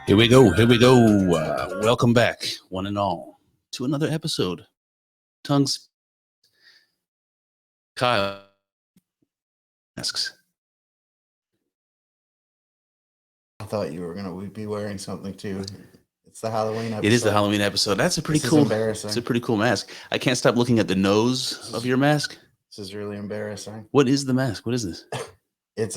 Here we go. Welcome back, one and all, to another episode. Tongues. Kyle asks. I thought you were going to be wearing something too. It's the Halloween episode. It is the Halloween episode. That's a pretty This is cool. embarrassing. It's a pretty cool mask. I can't stop looking at the nose of your mask. This is really embarrassing. What is the mask? What is this? It's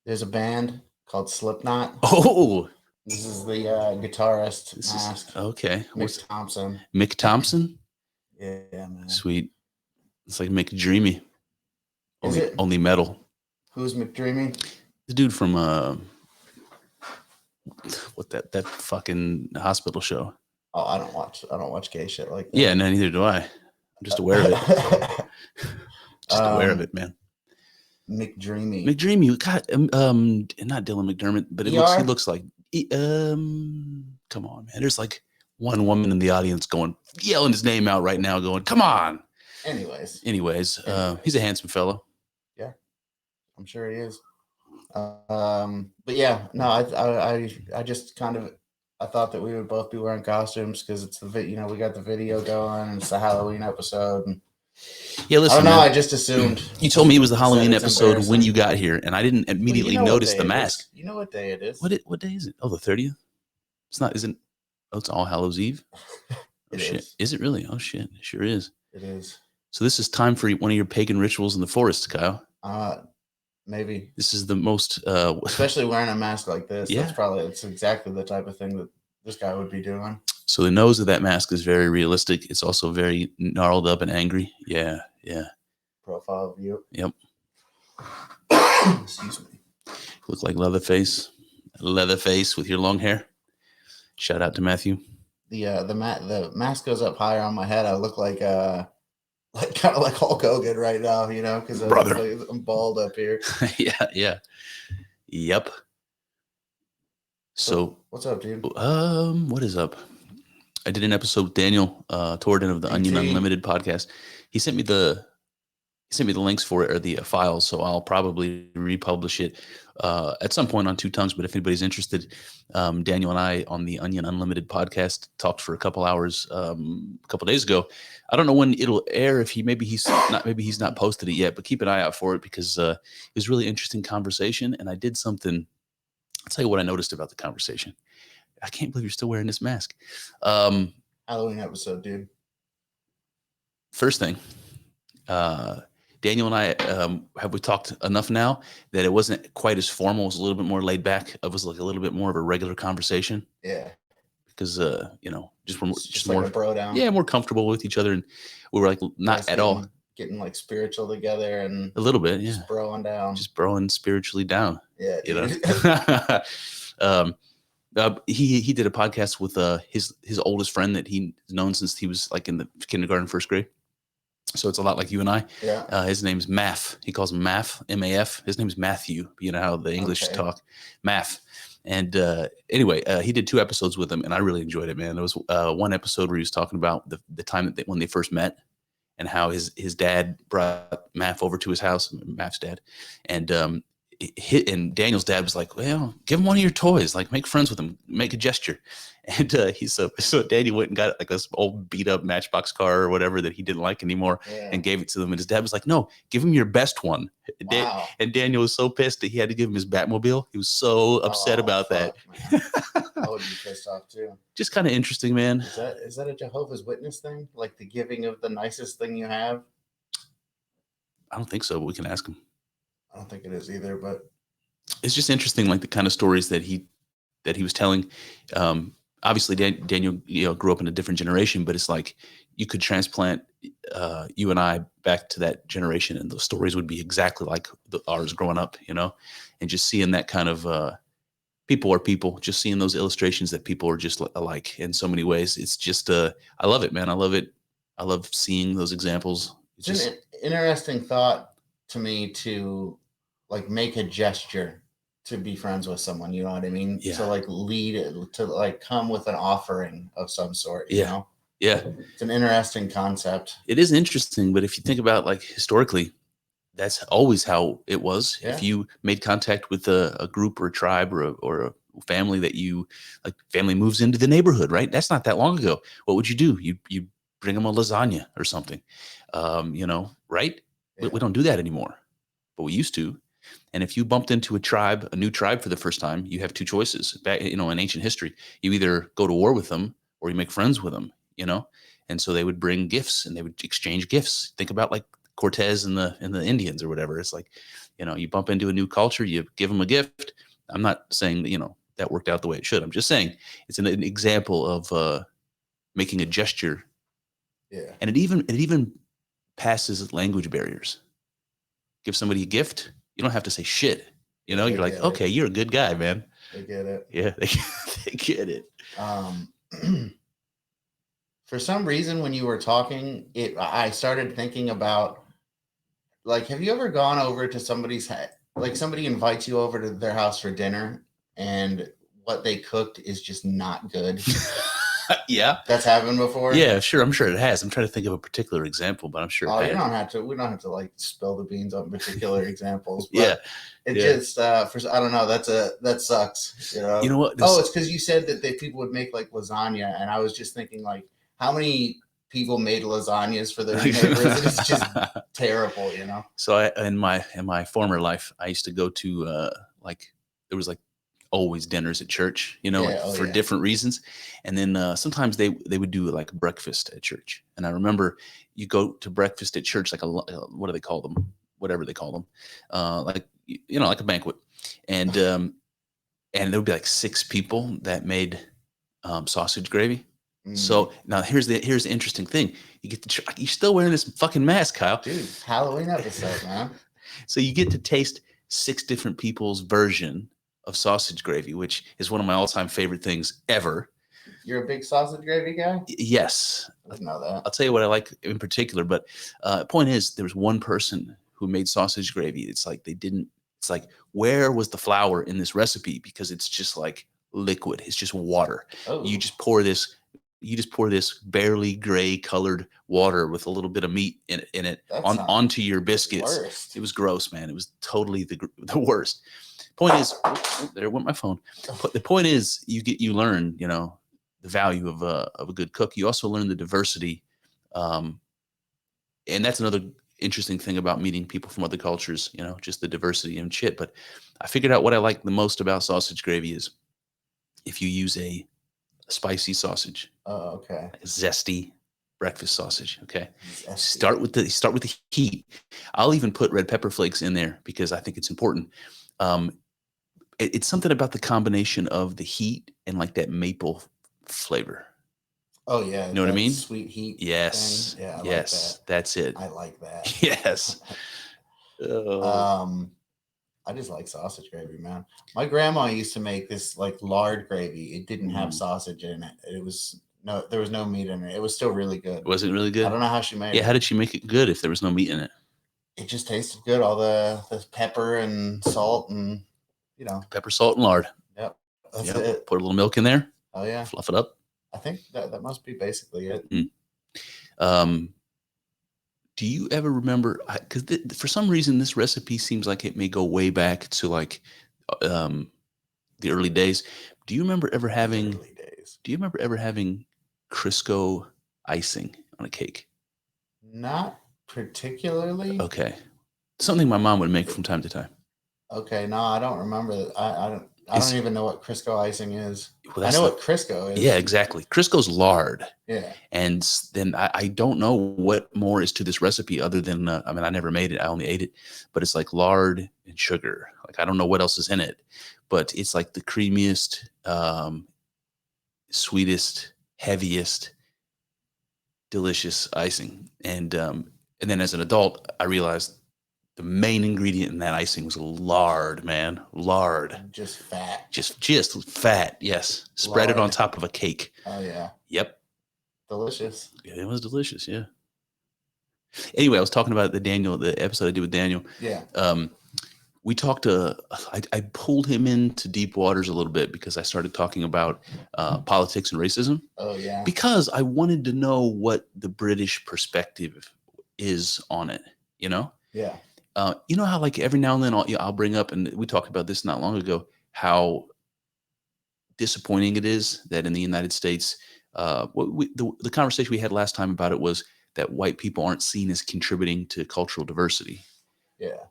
there's a band called Slipknot. Oh, This is the guitarist mask. Okay. Mick Thompson. Mick Thompson? Yeah, man. Sweet. It's like McDreamy. Is it? Only metal. Who's McDreamy? The dude from what that fucking hospital show. Oh, I don't watch gay shit like that. Yeah, no, neither do I. I'm just aware of it. Aware of it, man. McDreamy. God, not Dylan McDermott, but he looks like come on, man. There's like one woman in the audience yelling his name out right now, going, "Come on." Anyways, he's a handsome fellow. Yeah, I'm sure he is. But yeah, no, I just kind of I thought that we would both be wearing costumes because it's we got the video going and it's the Halloween episode. And yeah, listen. I don't know. Man, I just assumed you told me it was the Halloween episode when you got here, and I didn't immediately notice the mask. You know what day it is? What day is it? Oh, the 30th. It's not. Isn't? Oh, it's All Hallows Eve. Oh shit! Is it really? Oh shit! It sure is. It is. So this is time for one of your pagan rituals in the forest, Kyle. Maybe this is the most, especially wearing a mask like this. Yeah, it's exactly the type of thing that this guy would be doing. So the nose of that mask is very realistic. It's also very gnarled up and angry. Yeah. Profile view. Yep. Excuse me. Look like Leatherface with your long hair. Shout out to Matthew. The mask goes up higher on my head. I look like kind of like Hulk Hogan right now, because I'm bald up here. Yeah. Yep. So what's up, dude? What is up? I did an episode with Daniel Torden of the Onion Unlimited podcast. He sent me the links for it, or the files, so I'll probably republish it at some point on Two Tongues. But if anybody's interested, Daniel and I on the Onion Unlimited podcast talked for a couple hours a couple days ago. I don't know when it'll air. If maybe he's not posted it yet, but keep an eye out for it because it was a really interesting conversation. And I did something. I'll tell you what I noticed about the conversation. I can't believe you're still wearing this mask. Halloween episode, dude. First thing, Daniel and I, have we talked enough now that it wasn't quite as formal? It was a little bit more laid back. It was like a little bit more of a regular conversation. Yeah. Because, just more, like a bro down. Yeah, more comfortable with each other. And we were like, not at all. Getting like spiritual together and a little bit, yeah. Just broing down. Just broing spiritually down. Yeah. He did a podcast with his oldest friend that he's known since he was like in the kindergarten, first grade. So it's a lot like you and I. Yeah. His name's Math. He calls him Math, M-A-F. His name's Matthew. You know how the English talk, Math. And anyway, he did 2 episodes with him, and I really enjoyed it, man. There was one episode where he was talking about the time that when they first met, and how his dad brought Math over to his house, Math's dad, and Daniel's dad was like, "Well, give him one of your toys, like make friends with him, make a gesture." And so Daniel went and got like this old beat up Matchbox car or whatever that he didn't like anymore, and gave it to them. And his dad was like, "No, give him your best one." Wow. And Daniel was so pissed that he had to give him his Batmobile. He was so upset about that. I would be pissed off too. Just kind of interesting, man. Is that a Jehovah's Witness thing? Like the giving of the nicest thing you have? I don't think so, but we can ask him. I don't think it is either, but it's just interesting, like the kind of stories that he was telling. Obviously, Daniel, grew up in a different generation, but it's like you could transplant you and I back to that generation, and those stories would be exactly like ours growing up, and just seeing that kind of people are people, just seeing those illustrations that people are just alike in so many ways. It's just, I love it, man. I love it. I love seeing those examples. It's an interesting thought to me to like make a gesture to be friends with someone, you know what I mean? Yeah. To like lead it, to like come with an offering of some sort, you know? Yeah. It's an interesting concept. It is interesting, but if you think about like historically, that's always how it was. Yeah. If you made contact with a group or a tribe or family that you like, family moves into the neighborhood, right? That's not that long ago. What would you do? You bring them a lasagna or something, you know, right? Yeah. We don't do that anymore, but we used to. And if you bumped into a new tribe for the first time, you have two choices. Back, you know, in ancient history, you either go to war with them or you make friends with them, you know? And so they would bring gifts and they would exchange gifts. Think about like Cortez and the Indians or whatever. It's like, you know, you bump into a new culture, you give them a gift. I'm not saying, you know, that worked out the way it should. I'm just saying it's an example of making a gesture. Yeah. And it even passes language barriers. Give somebody a gift, you don't have to say shit. You know, you're like, okay, you're a good guy, man. They get it. Yeah, they get it. For some reason, when you were talking, I started thinking about, like, have you ever gone over to somebody's, like somebody invites you over to their house for dinner and what they cooked is just not good? Yeah. That's happened before? Yeah, sure. I'm sure it has. I'm trying to think of a particular example, but I'm sure we don't have to like spill the beans on particular examples. But yeah. It just, I don't know. That sucks. You know? You know what? It's because you said that people would make like lasagna. And I was just thinking, like, how many people made lasagnas for their neighbors? It's just terrible, you know? So in my former life, I used to go to like, there was like always dinners at church, you know, for different reasons. And then sometimes they would do like breakfast at church. And I remember you go to breakfast at church, like what do they call them? Whatever they call them. Like, you know, like a banquet. And there would be like 6 people that made sausage gravy. So now here's the interesting thing. You get to you're still wearing this fucking mask, Kyle. Dude, Halloween episode, man. So you get to taste 6 different people's version of sausage gravy, which is one of my all-time favorite things ever. You're a big sausage gravy guy? Yes. I didn't know that. I'll tell you what I like in particular, but point is there was one person who made sausage gravy. It's like it's like, where was the flour in this recipe? Because it's just like liquid. It's just water. Oh. You just pour this barely gray colored water with a little bit of meat in it onto your biscuits. Worst. It was gross, man. It was totally the worst. Point is, there went my phone. The point is, you learn, you know, the value of a good cook. You also learn the diversity, and that's another interesting thing about meeting people from other cultures. You know, just the diversity and shit. But I figured out what I like the most about sausage gravy is if you use a spicy sausage. Oh, okay. Like a zesty breakfast sausage. Okay, Zesty. Start with the heat. I'll even put red pepper flakes in there because I think it's important. It's something about the combination of the heat and like that maple flavor. Oh yeah, you know what I mean? Sweet heat. Yes, thing. Yeah, yes, like that. That's it. I like that. Yes. I just like sausage gravy, man. My grandma used to make this like lard gravy. It didn't have sausage in it. There was no meat in it. It was still really good. Was it really good? I don't know how she made it. Yeah, how did she make it good if there was no meat in it? It just tasted good. All the pepper and salt and, you know. Pepper, salt, and lard. Yep. That's it. Put a little milk in there. Oh yeah. Fluff it up. I think that must be basically it. Do you ever remember? Because for some reason, this recipe seems like it may go way back to like the early days. Do you remember ever having? Early days. Do you remember ever having Crisco icing on a cake? Not particularly. Okay, something my mom would make from time to time. Okay, no, I don't remember. I don't even know what Crisco icing is. Well, I know what Crisco is. Yeah, exactly. Crisco's lard. Yeah. And then I don't know what more is to this recipe other than, I mean, I never made it. I only ate it. But it's like lard and sugar. Like, I don't know what else is in it. But it's like the creamiest, sweetest, heaviest, delicious icing. And then as an adult, I realized the main ingredient in that icing was lard, man. Lard. Just fat. Just fat, yes. Spread it on top of a cake. Oh, yeah. Yep. Delicious. It was delicious, yeah. Anyway, I was talking about the episode I did with Daniel. Yeah. We talked I pulled him into deep waters a little bit because I started talking about politics and racism. Oh, yeah. Because I wanted to know what the British perspective is on it, you know? Yeah. You know how like every now and then I'll bring up, and we talked about this not long ago, how disappointing it is that in the United States, the conversation we had last time about it was that white people aren't seen as contributing to cultural diversity. Yeah.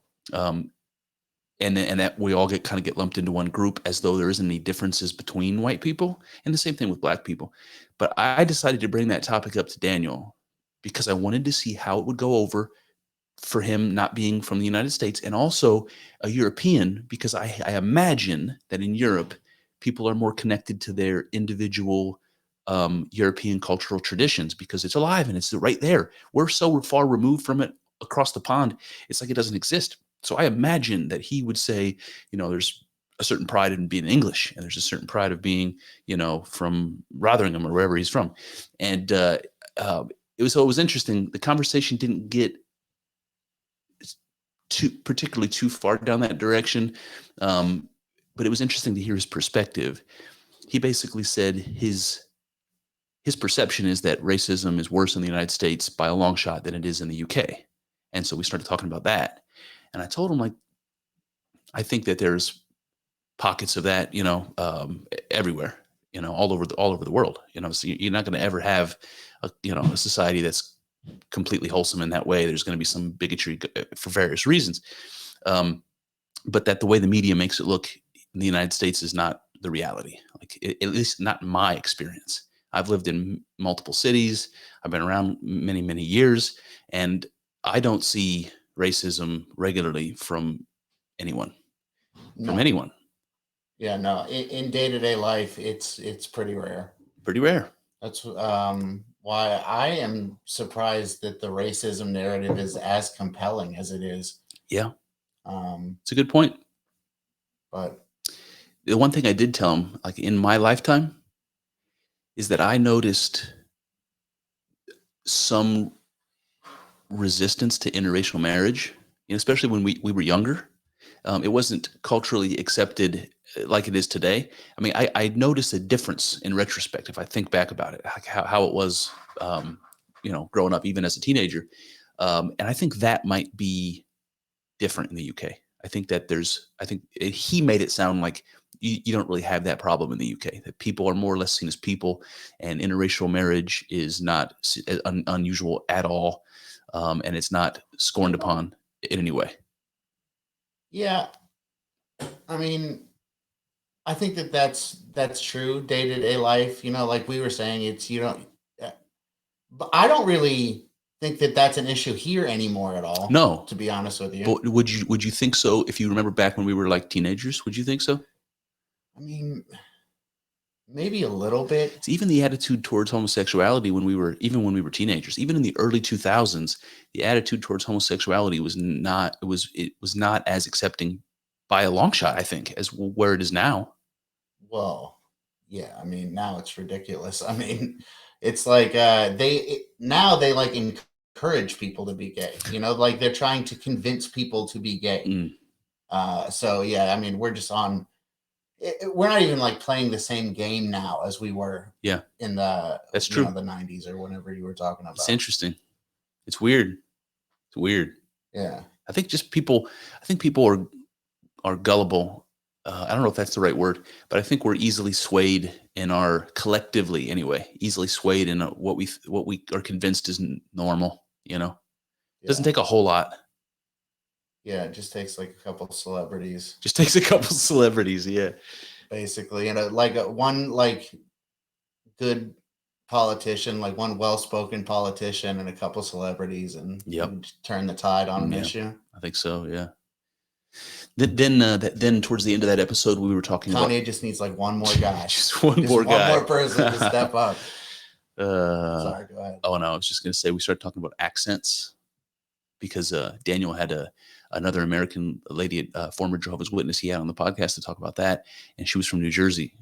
And that we all get lumped into one group as though there isn't any differences between white people, and the same thing with black people. But I decided to bring that topic up to Daniel because I wanted to see how it would go over for him not being from the United States, and also a European, because I imagine that in Europe, people are more connected to their individual European cultural traditions because it's alive and it's right there. We're so far removed from it across the pond, it's like it doesn't exist. So I imagine that he would say, there's a certain pride in being English, and there's a certain pride of being, from Rotherham or wherever he's from. And it was interesting. The conversation didn't get particularly too far down that direction. But it was interesting to hear his perspective. He basically said his perception is that racism is worse in the United States by a long shot than it is in the UK. And so we started talking about that. And I told him, I think that there's pockets of that, everywhere, all over the world, so you're not going to ever have a society that's completely wholesome in that way. There's going to be some bigotry for various reasons. But that the way the media makes it look in the United States is not the reality, at least not in my experience. I've lived in multiple cities. I've been around many, many years, and I don't see racism regularly from anyone. Yeah, no. In day-to-day life, it's pretty rare. Pretty rare. That's why I am surprised that the racism narrative is as compelling as it is. Yeah. It's a good point. But the one thing I did tell him, in my lifetime, is that I noticed some resistance to interracial marriage, especially when we were younger. It wasn't culturally accepted like it is today. I mean, I noticed a difference in retrospect if I think back about it, how it was, growing up even as a teenager. And I think that might be different in the UK. I think he made it sound like you don't really have that problem in the UK, that people are more or less seen as people, and interracial marriage is not unusual at all. And it's not scorned upon in any way. Yeah. I mean, I think that's true. Day-to-day life, like we were saying, it's, but I don't really think that that's an issue here anymore at all. No, to be honest with you. But would you think so? If you remember back when we were teenagers, would you think so? I mean, maybe a little bit. It's even the attitude towards homosexuality when we were teenagers, even in the early 2000s, the attitude towards homosexuality was not as accepting by a long shot, I think, as where it is now. Well, yeah, I mean, now it's ridiculous. I mean, it's like they encourage people to be gay, they're trying to convince people to be gay. So yeah, I mean, we're just on. We're not even playing the same game now as we were. Yeah, in the that's true. The 90s or whenever you were talking about. It's interesting. It's weird. It's weird. Yeah, I think people are gullible. I don't know if that's the right word, but I think we're easily swayed collectively anyway, easily swayed in what we are convinced is normal. It doesn't take a whole lot. Yeah, it just takes a couple celebrities. Yeah. Basically, one good politician, one well-spoken politician, and a couple celebrities, and turn the tide on an issue. I think so. Yeah. Then towards the end of that episode, we were talking about Kanye just needs one more guy, just one more person to step up. Sorry, go ahead. Oh no, I was just going to say we started talking about accents because Daniel had another American lady, former Jehovah's Witness, he had on the podcast to talk about that, and she was from New Jersey.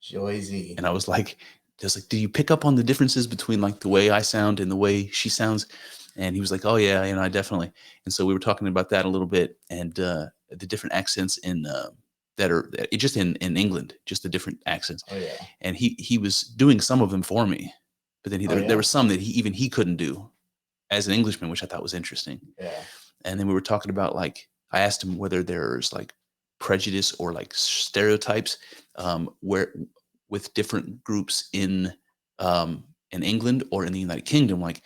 Jersey. And I was like, do you pick up on the differences between the way I sound and the way she sounds? And he was like, oh yeah, I definitely. And so we were talking about that a little bit, and the different accents in that are just in England, just the different accents. Oh yeah. And he was doing some of them for me, but then there were some that he couldn't do as an Englishman, which I thought was interesting. Yeah. And then we were talking about I asked him whether there's prejudice or stereotypes, where with different groups in England or in the United Kingdom. Like,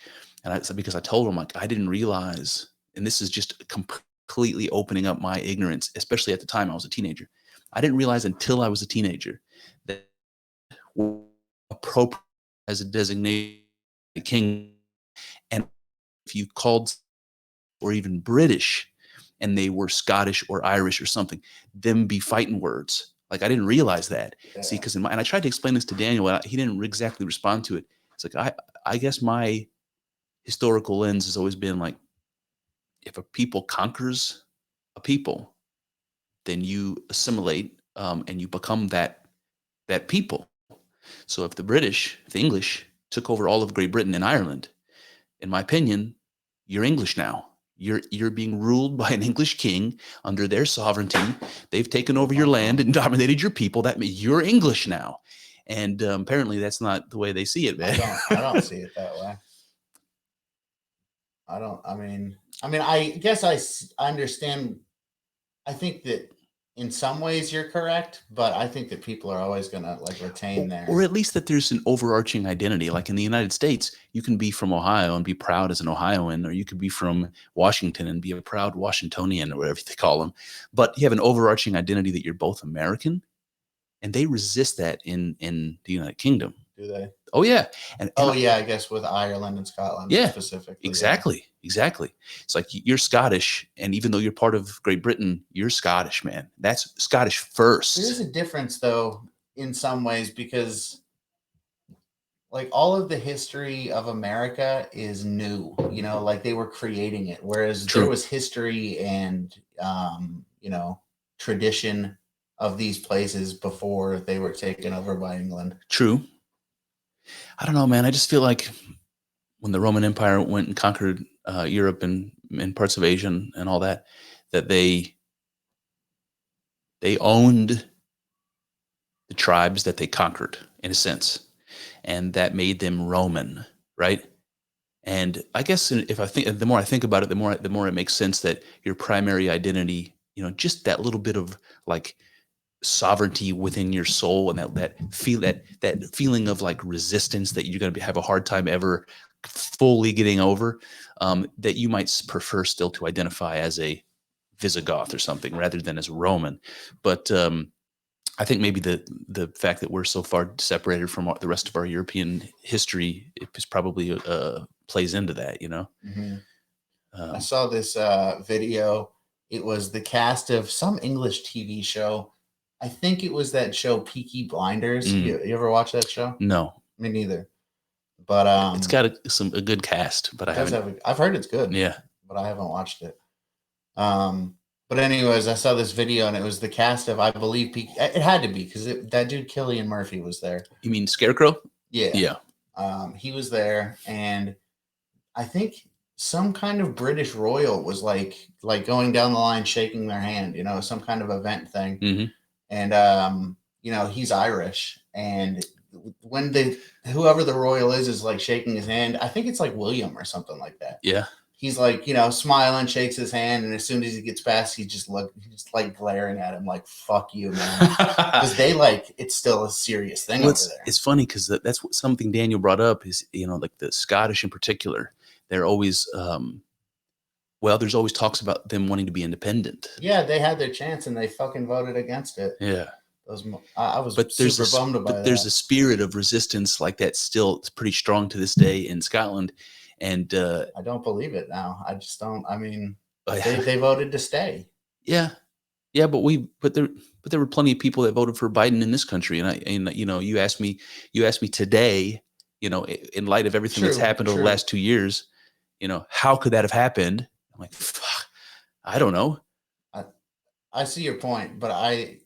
because I told him, like, I didn't realize, and this is just completely opening up my ignorance, especially at the time I was a teenager. I didn't realize until I was a teenager that appropriate as a designation king, and if you called or even British and they were Scottish or Irish or something, them be fighting words. Like, I didn't realize that. Yeah. See, because and I tried to explain this to Daniel, and he didn't exactly respond to it. It's like, I guess my historical lens has always been like, if a people conquers a people, then you assimilate, and you become that people. So if the English took over all of Great Britain and Ireland, in my opinion, you're English now. You're being ruled by an English king under their sovereignty. They've taken over your land and dominated your people. That means you're English now. And apparently that's not the way they see it, man. I don't see it that way. I guess I understand. I think that in some ways you're correct, but I think that people are always going to like retain their, or at least that there's an overarching identity. Like in the United States, you can be from Ohio and be proud as an Ohioan, or you could be from Washington and be a proud Washingtonian, or whatever they call them. But you have an overarching identity that you're both American, and they resist that in the United Kingdom. Do they? Oh yeah. And I guess with Ireland and Scotland, yeah, specifically. Exactly. Yeah. Exactly. It's like you're Scottish, and even though you're part of Great Britain, you're Scottish, man. That's Scottish first. There's a difference though, in some ways, because like all of the history of America is new, like they were creating it. Whereas True. There was history and, tradition of these places before they were taken over by England. True. I don't know, man. I just feel like when the Roman Empire went and conquered Europe and parts of Asia and all that, that they owned the tribes that they conquered, in a sense, and that made them Roman, right? And I guess the more I think about it, the more it makes sense that your primary identity, just that little bit of like sovereignty within your soul, and that feeling of like resistance that you're going to have a hard time ever fully getting over, that you might prefer still to identify as a Visigoth or something rather than as Roman. But I think maybe the fact that we're so far separated from the rest of our European history is probably plays into that, Mm-hmm. I saw this video. It was the cast of some English TV show. I think it was that show Peaky Blinders. You ever watch that show? No, me neither. But it's got a good cast, but I haven't. I've heard it's good. Yeah, but I haven't watched it. But anyways, I saw this video and it was the cast of, I believe, it had to be because that dude Cillian Murphy was there. You mean Scarecrow? Yeah. Yeah. He was there, and I think some kind of British royal was like going down the line, shaking their hand, some kind of event thing. Mm-hmm. And, he's Irish. And when whoever the royal is like shaking his hand, I think it's like William or something like that. Yeah. He's like, smiling, shakes his hand. And as soon as he gets past, he's just like glaring at him like, fuck you, man. Because it's still a serious thing over there. It's funny because that's something Daniel brought up is, like the Scottish in particular, they're always, there's always talks about them wanting to be independent. Yeah, they had their chance and they fucking voted against it. Yeah. I was super bummed about that. But there's a spirit of resistance like that still. It's pretty strong to this day in Scotland. And I don't believe it now. I just don't. I mean, they voted to stay. Yeah, yeah, but there were plenty of people that voted for Biden in this country. And you asked me today, in light of everything that's happened over the last 2 years, how could that have happened? I'm like, fuck, I don't know. I see your point, but I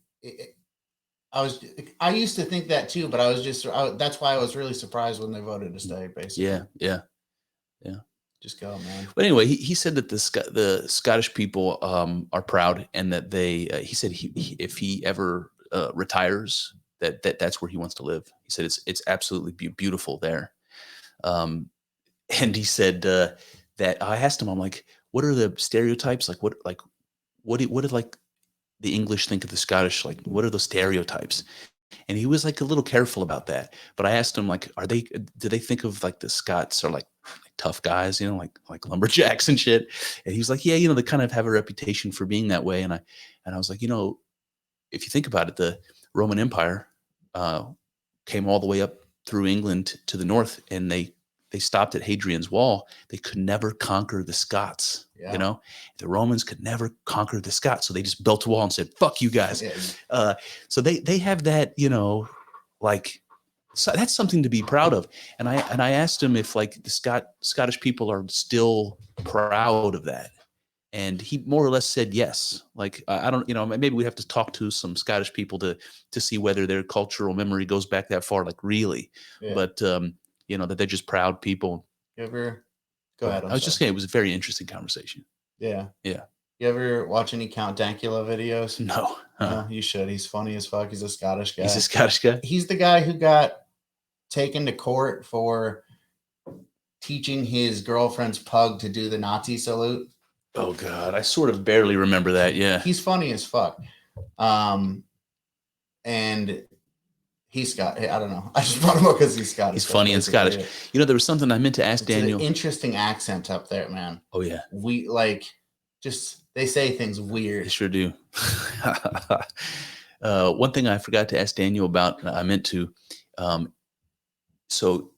used to think that too, but that's why I was really surprised when they voted to stay, basically. Yeah. Just go, man. But anyway, he said that the Scottish people are proud, and that he said if he ever retires, that's where he wants to live. He said it's absolutely beautiful there. And he said that I asked him, I'm like, what are the stereotypes? Like what did like the English think of the Scottish? Like, what are those stereotypes? And he was like a little careful about that. But I asked him, like, do they think of like the Scots are like tough guys, like lumberjacks and shit? And he was like, yeah, they kind of have a reputation for being that way. And I was like, if you think about it, the Roman Empire came all the way up through England to the north, and they stopped at Hadrian's Wall. They could never conquer the Scots. Yeah. The Romans could never conquer the Scots, so they just built a wall and said, "Fuck you guys." Yeah. So they have that, like, so that's something to be proud of. And I asked him if like the Scottish people are still proud of that. And he more or less said yes. Like, I don't, maybe we have to talk to some Scottish people to see whether their cultural memory goes back that far, like really. Yeah. But, that they're just proud people. You ever, go ahead. I was just saying, it was a very interesting conversation. Yeah. Yeah. You ever watch any Count Dankula videos? No. No, you should. He's funny as fuck. He's a Scottish guy. He's a Scottish guy? He's the guy who got taken to court for teaching his girlfriend's pug to do the Nazi salute. Oh God, I sort of barely remember that. Yeah, he's funny as fuck, and he's Scott. I don't know. I just brought him up because he's Scottish. He's funny and Scottish. Yeah. There was something I meant to ask Daniel. An interesting accent up there, man. Oh yeah, they say things weird. They sure do. One thing I forgot to ask Daniel about, I meant to. So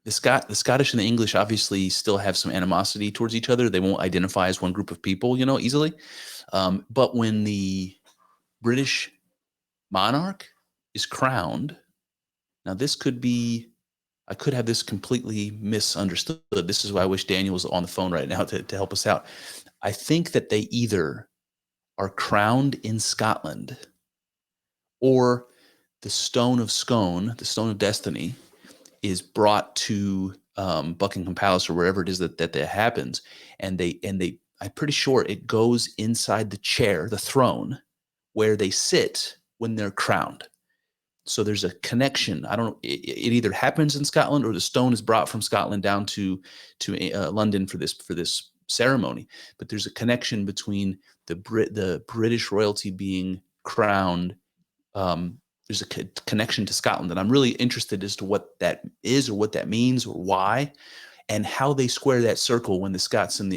the Scottish and the English obviously still have some animosity towards each other. They won't identify as one group of people, easily. But when the British monarch is crowned, now this could be, I could have this completely misunderstood. This is why I wish Daniel was on the phone right now to help us out. I think that they either are crowned in Scotland, or the Stone of Scone, the Stone of Destiny, is brought to Buckingham Palace or wherever it is that happens, and I'm pretty sure it goes inside the chair, the throne, where they sit when they're crowned. So there's a connection. I don't know. It either happens in Scotland, or the stone is brought from Scotland down to London for this ceremony. But there's a connection between the British royalty being crowned. There's a connection to Scotland, and I'm really interested as to what that is, or what that means, or why, and how they square that circle when the Scottish and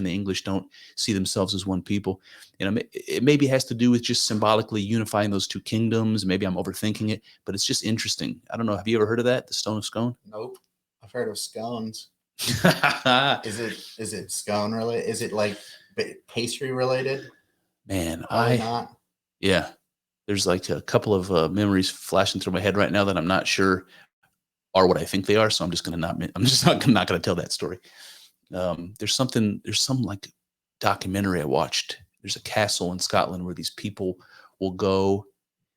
the English don't see themselves as one people. It maybe has to do with just symbolically unifying those two kingdoms. Maybe I'm overthinking it, but it's just interesting. I don't know. Have you ever heard of that? The Stone of Scone? Nope. I've heard of scones. Is it scone related? Is it like pastry related? Man, not. Yeah. There's like a couple of memories flashing through my head right now that I'm not sure are what I think they are. So I'm just not going to tell that story. There's some like documentary I watched. There's a castle in Scotland where these people will go,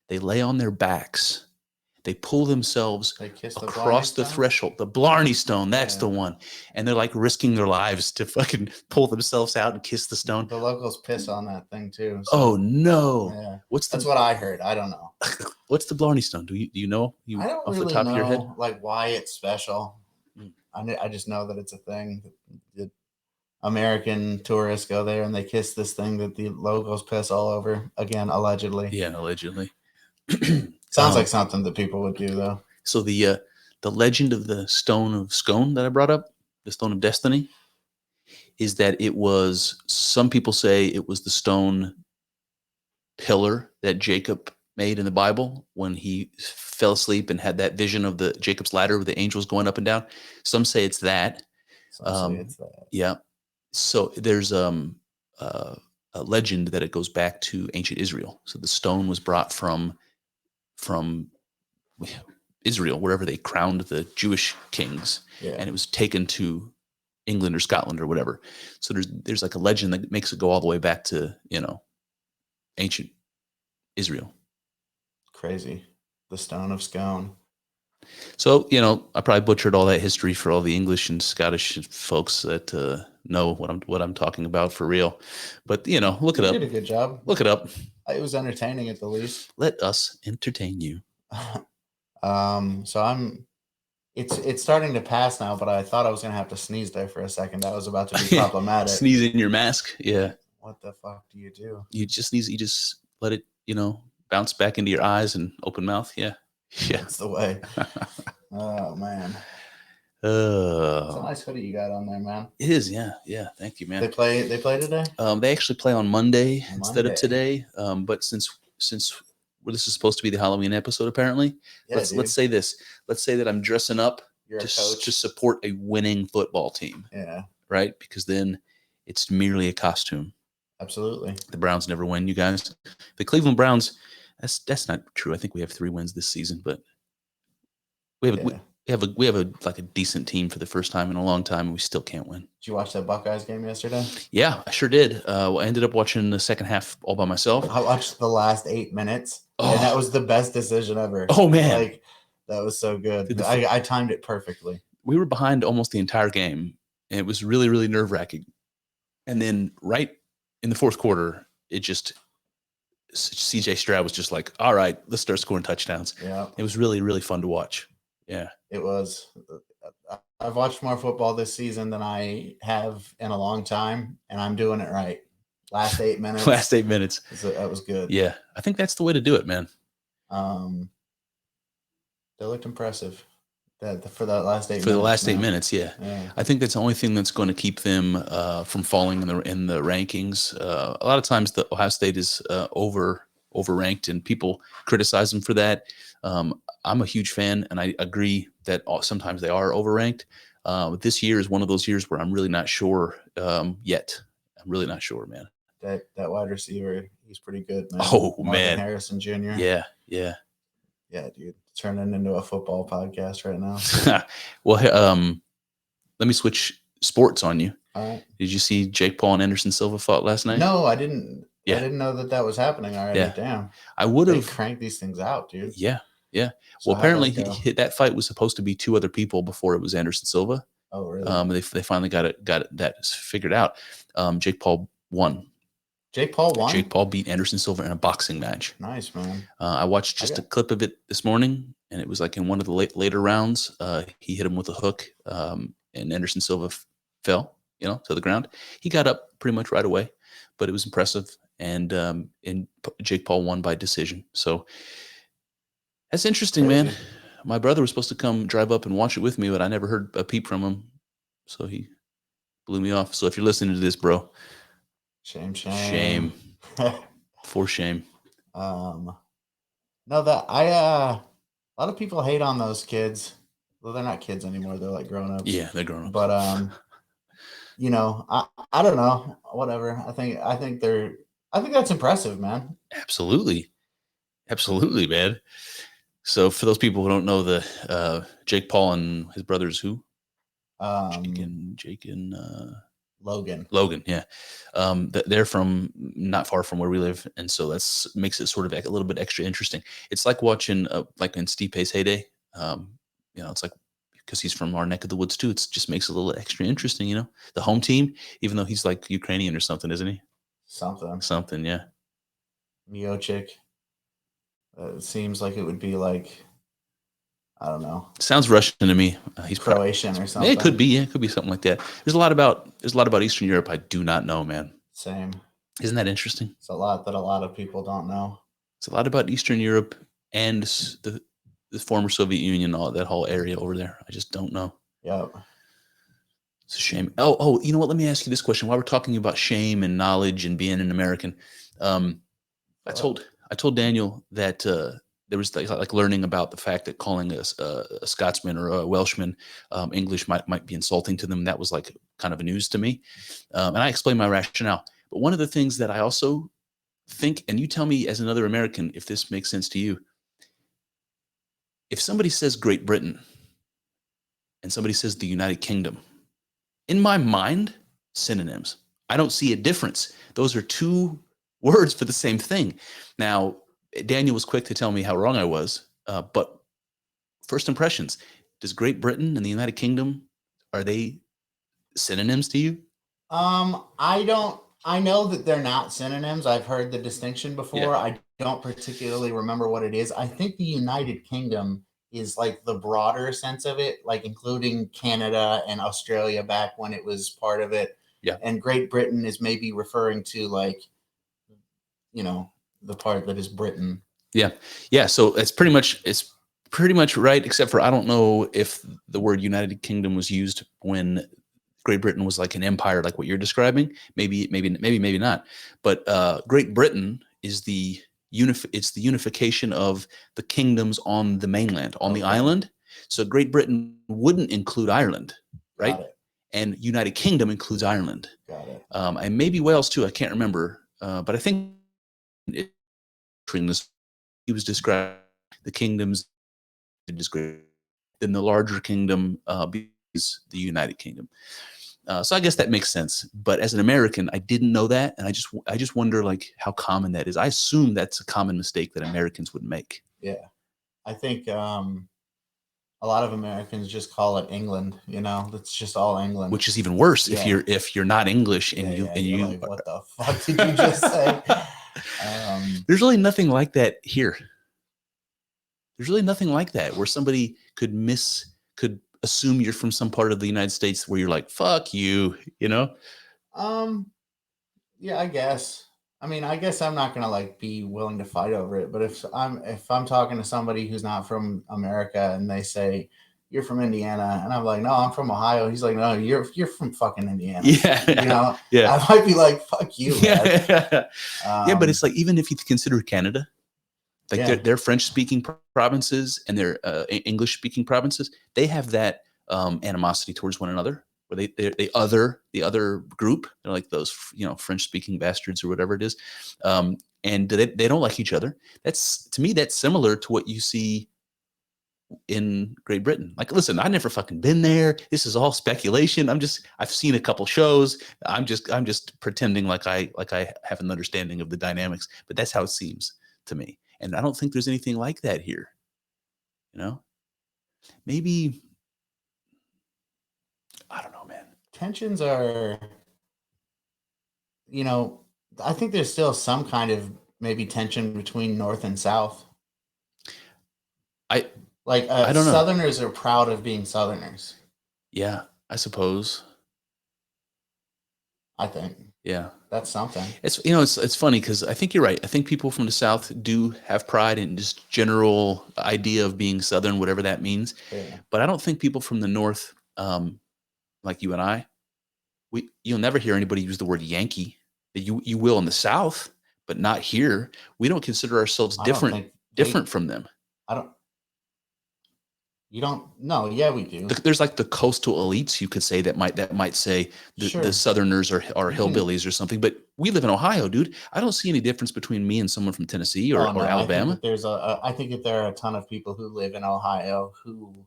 they lay on their backs, they pull themselves across the threshold, the Blarney Stone. That's the one. And they're like risking their lives to fucking pull themselves out and kiss the stone. The locals piss on that thing too. So. Oh no. Yeah. That's what I heard. I don't know. What's the Blarney Stone? Do you know? I don't off really the top know, of your head? Like why it's special. I just know that it's a thing. That American tourists go there and they kiss this thing that the locals piss all over. Again, allegedly. Yeah, allegedly. Sounds like something that people would do, though. So the legend of the Stone of Scone that I brought up, the Stone of Destiny, is that it was, some people say it was the stone pillar that Jacob made in the Bible when he fell asleep and had that vision of the Jacob's ladder with the angels going up and down. Some say it's that. Some say it's that. Yeah. So there's a legend that it goes back to ancient Israel. So the stone was brought from Israel, wherever they crowned the Jewish kings, and it was taken to England or Scotland or whatever. So there's like a legend that makes it go all the way back to ancient Israel. Crazy, the Stone of Scone. So I probably butchered all that history for all the English and Scottish folks that know what I'm talking about for real. But look it up. You did a good job. Look it up. It was entertaining at the least. Let us entertain you. So it's starting to pass now, but I thought I was gonna have to sneeze there for a second. That was about to be problematic. Sneeze in your mask. Yeah. What the fuck do you do? You just sneeze. You just let it, bounce back into your eyes and open mouth. Yeah. Yeah. That's the way. Oh man. It's a nice hoodie you got on there, man. It is, yeah. Yeah. Thank you, man. They play today? They actually play on Monday instead of today. But since this is supposed to be the Halloween episode, apparently, let's say this. Let's say that I'm dressing up to support a winning football team. Yeah. Right? Because then it's merely a costume. Absolutely. The Browns never win, you guys. The Cleveland Browns, that's not true. I think we have 3 wins this season, but we have a decent team for the first time in a long time, and we still can't win. Did you watch that Buckeyes game yesterday? Yeah, I sure did. I ended up watching the second half all by myself. I watched the last 8 minutes, and that was the best decision ever. Oh man, like that was so good. I timed it perfectly. We were behind almost the entire game, and it was really, really nerve-wracking. And then right in the fourth quarter, CJ Stroud was just like, all right, let's start scoring touchdowns. Yeah. It was really, really fun to watch. Yeah. It was. I've watched more football this season than I have in a long time, and I'm doing it right. Last 8 minutes. That was good. Yeah. I think that's the way to do it, man. They looked impressive. For that last 8 minutes. For the last 8 minutes, yeah. I think that's the only thing that's going to keep them from falling in the rankings. A lot of times, the Ohio State is overranked, and people criticize them for that. I'm a huge fan, and I agree that sometimes they are overranked. This year is one of those years where I'm really not sure yet. I'm really not sure, man. That wide receiver, he's pretty good, man. Oh, Marvin man. Harrison Jr. Yeah. Yeah, dude. Turning into a football podcast right now. Well, let me switch sports on you. All right. Did you see Jake Paul and Anderson Silva fought last night? No, I didn't. Yeah. I didn't know that was happening already. Yeah. Damn. I would have cranked these things out, dude. Yeah. So well, apparently that fight was supposed to be 2 other people before it was Anderson Silva. Oh, really? They finally got it that figured out. Jake Paul won. Jake Paul won? Jake Paul beat Anderson Silva in a boxing match. Nice, man. I watched just a clip of it this morning, and it was like in one of the later rounds, he hit him with a hook, and Anderson Silva fell, to the ground. He got up pretty much right away, but it was impressive, and Jake Paul won by decision. So that's interesting, man. My brother was supposed to come drive up and watch it with me, but I never heard a peep from him, so he blew me off. So if you're listening to this, bro, shame. For shame. No, that a lot of people hate on those kids. Well, they're not kids anymore. They're like grown-ups. Yeah, they're grown-ups. But I don't know. Whatever. I think that's impressive, man. Absolutely, man. So for those people who don't know, the Jake Paul and his brothers, who? Jake and Logan, yeah. They're from not far from where we live, and so that's makes it sort of a little bit extra interesting. It's like watching, like in Stipe's heyday. It's like because he's from our neck of the woods too. It just makes it a little extra interesting, The home team, even though he's like Ukrainian or something, isn't he? Something, yeah. Miocic. It seems like it would be like, I don't know. Sounds Russian to me. He's Croatian or something. It could be. Yeah, it could be something like that. There's a lot about Eastern Europe I do not know, man. Same. Isn't that interesting? It's a lot that a lot of people don't know. It's a lot about Eastern Europe and the former Soviet Union, all that whole area over there. I just don't know. Yep. It's a shame. Oh, you know what? Let me ask you this question. While we're talking about shame and knowledge and being an American, I told Daniel that there was like learning about the fact that calling a Scotsman or a Welshman English might be insulting to them. That was like kind of a news to me. And I explained my rationale. But one of the things that I also think, and you tell me as another American if this makes sense to you, if somebody says Great Britain and somebody says the United Kingdom, in my mind, synonyms. I don't see a difference. Those are 2 words for the same thing. Now, Daniel was quick to tell me how wrong I was, but first impressions, does Great Britain and the United Kingdom, are they synonyms to you? I know that they're not synonyms. I've heard the distinction before. Yeah. I don't particularly remember what it is. I think the United Kingdom is like the broader sense of it, like including Canada and Australia back when it was part of it. Yeah. And Great Britain is maybe referring to like, the part that is Britain. Yeah. Yeah. So it's pretty much right, except for I don't know if the word United Kingdom was used when Great Britain was like an empire, like what you're describing. Maybe not. But Great Britain is it's the unification of the kingdoms on the mainland, on the island. So Great Britain wouldn't include Ireland, right? Got it. And United Kingdom includes Ireland. Got it. And maybe Wales too. I can't remember. But I think he was describing the kingdoms then the larger kingdom is the United Kingdom. So I guess that makes sense. But as an American, I didn't know that, and I just wonder like how common that is. I assume that's a common mistake that Americans would make. Yeah, I think a lot of Americans just call it England. You know, it's just all England, which is even worse if you're not English and you like, what the fuck did you just say? There's really nothing like that here. There's really nothing like that where somebody could assume you're from some part of the United States where you're like, fuck you, you know? Yeah, I guess. I mean, I guess I'm not gonna like be willing to fight over it, but if I'm talking to somebody who's not from America and they say you're from Indiana, and I'm like, no, I'm from Ohio. He's like, no, you're from fucking Indiana. Yeah, you know. Yeah, I might be like, fuck you. Yeah, but it's like even if you consider Canada, like their French-speaking provinces and their English-speaking provinces, they have that animosity towards one another, where they other the other group. They're like those French-speaking bastards or whatever it is, and they don't like each other. To me that's similar to what you see in Great Britain. Like, listen, I never fucking been there. This is all speculation. I've seen a couple shows. I'm just pretending like I have an understanding of the dynamics, but that's how it seems to me. And I don't think there's anything like that here. You know, maybe, I don't know, man. Tensions are, I think there's still some kind of maybe tension between North and South. I don't know. Southerners are proud of being Southerners. Yeah, I suppose. I think. Yeah. That's something. It's funny because I think you're right. I think people from the South do have pride in just general idea of being Southern, whatever that means. Yeah. But I don't think people from the North, like you and I, you'll never hear anybody use the word Yankee. You will in the South, but not here. We don't consider ourselves different from them. You don't? No, yeah, we do. There's like the coastal elites, you could say, that might say the Southerners are hillbillies or something. But we live in Ohio, dude. I don't see any difference between me and someone from Tennessee or Alabama. I think that there are a ton of people who live in Ohio who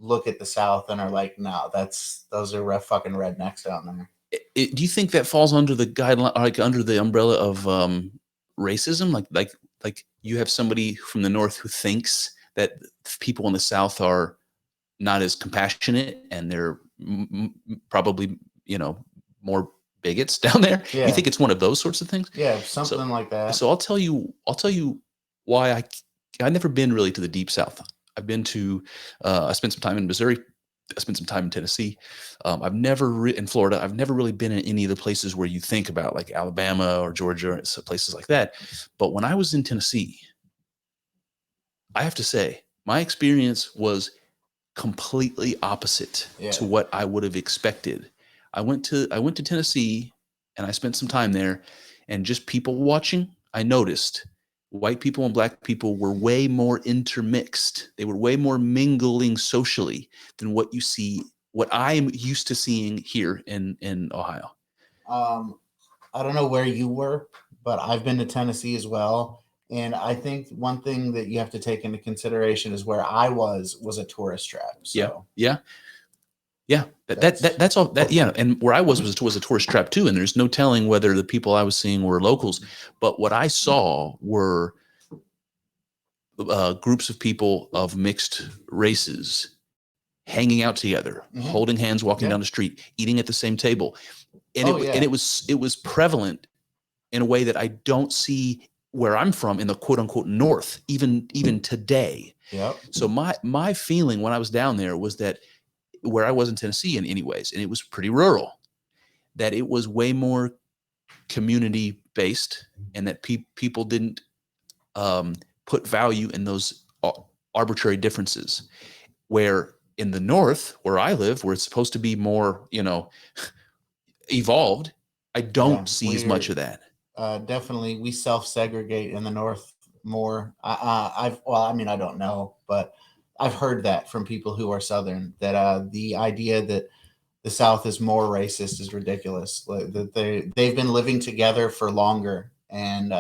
look at the South and are like, no, those are fucking rednecks down there. Do you think that falls under the guideline, like under the umbrella of racism? Like you have somebody from the North who thinks that people in the South are not as compassionate and they're probably, more bigots down there. Yeah. You think it's one of those sorts of things? Yeah, something like that. So I'll tell you why I've never been really to the deep South. I've been to, I spent some time in Missouri. I spent some time in Tennessee. I've never in Florida. I've never really been in any of the places where you think about, like Alabama or Georgia, or places like that. But when I was in Tennessee, I have to say, my experience was completely opposite to what I would have expected. I went to Tennessee and I spent some time there, and just people watching, I noticed white people and black people were way more intermixed. They were way more mingling socially than what I am used to seeing here in Ohio. I don't know where you were, but I've been to Tennessee as well. And I think one thing that you have to take into consideration is where I was a tourist trap. So. Yeah. That's all. And where I was a tourist trap too. And there's no telling whether the people I was seeing were locals. But what I saw were groups of people of mixed races hanging out together, holding hands, walking down the street, eating at the same table, and it was prevalent in a way that I don't see where I'm from in the quote unquote North, even today. Yep. So my feeling when I was down there was that where I was in Tennessee in any ways, and it was pretty rural, that it was way more community based, and that people didn't put value in those arbitrary differences. Where in the North, where I live, where it's supposed to be more, evolved, I don't see as much of that. Definitely, we self-segregate in the North more. I don't know, but I've heard that from people who are Southern, that the idea that the South is more racist is ridiculous. Like, that they've been living together for longer, and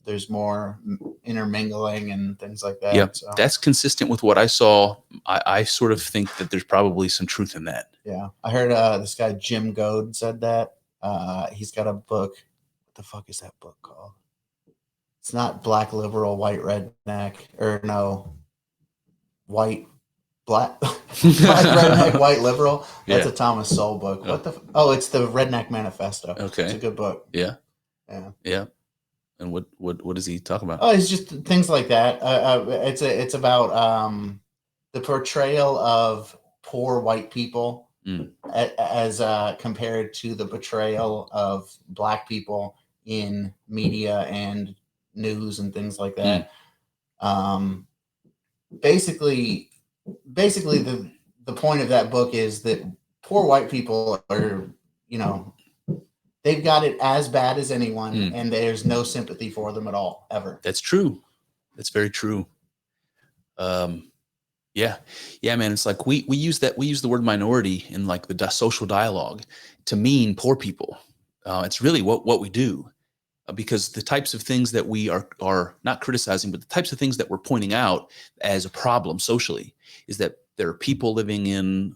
there's more intermingling and things like that. Yep, So that's consistent with what I saw. I sort of think that there's probably some truth in that. yeah, I heard this guy Jim Goad said that. He's got a book. What the fuck is that book called? It's not Black Liberal, White Redneck, or no, White Black Black Redneck, White Liberal. That's a Thomas Sowell book. What the? Oh, it's the Redneck Manifesto. Okay, it's a good book. Yeah. Yeah. And what does he talk about? Oh, it's just things like that. It's about the portrayal of poor white people as compared to the portrayal of Black people in media and news and things like that. Basically, the point of that book is that poor white people are, they've got it as bad as anyone, and there's no sympathy for them at all, ever. That's true. That's very true. Yeah, man. It's like we use the word minority in like the social dialogue to mean poor people. It's really what we do, because the types of things that we are not criticizing, but the types of things that we're pointing out as a problem socially is that there are people living in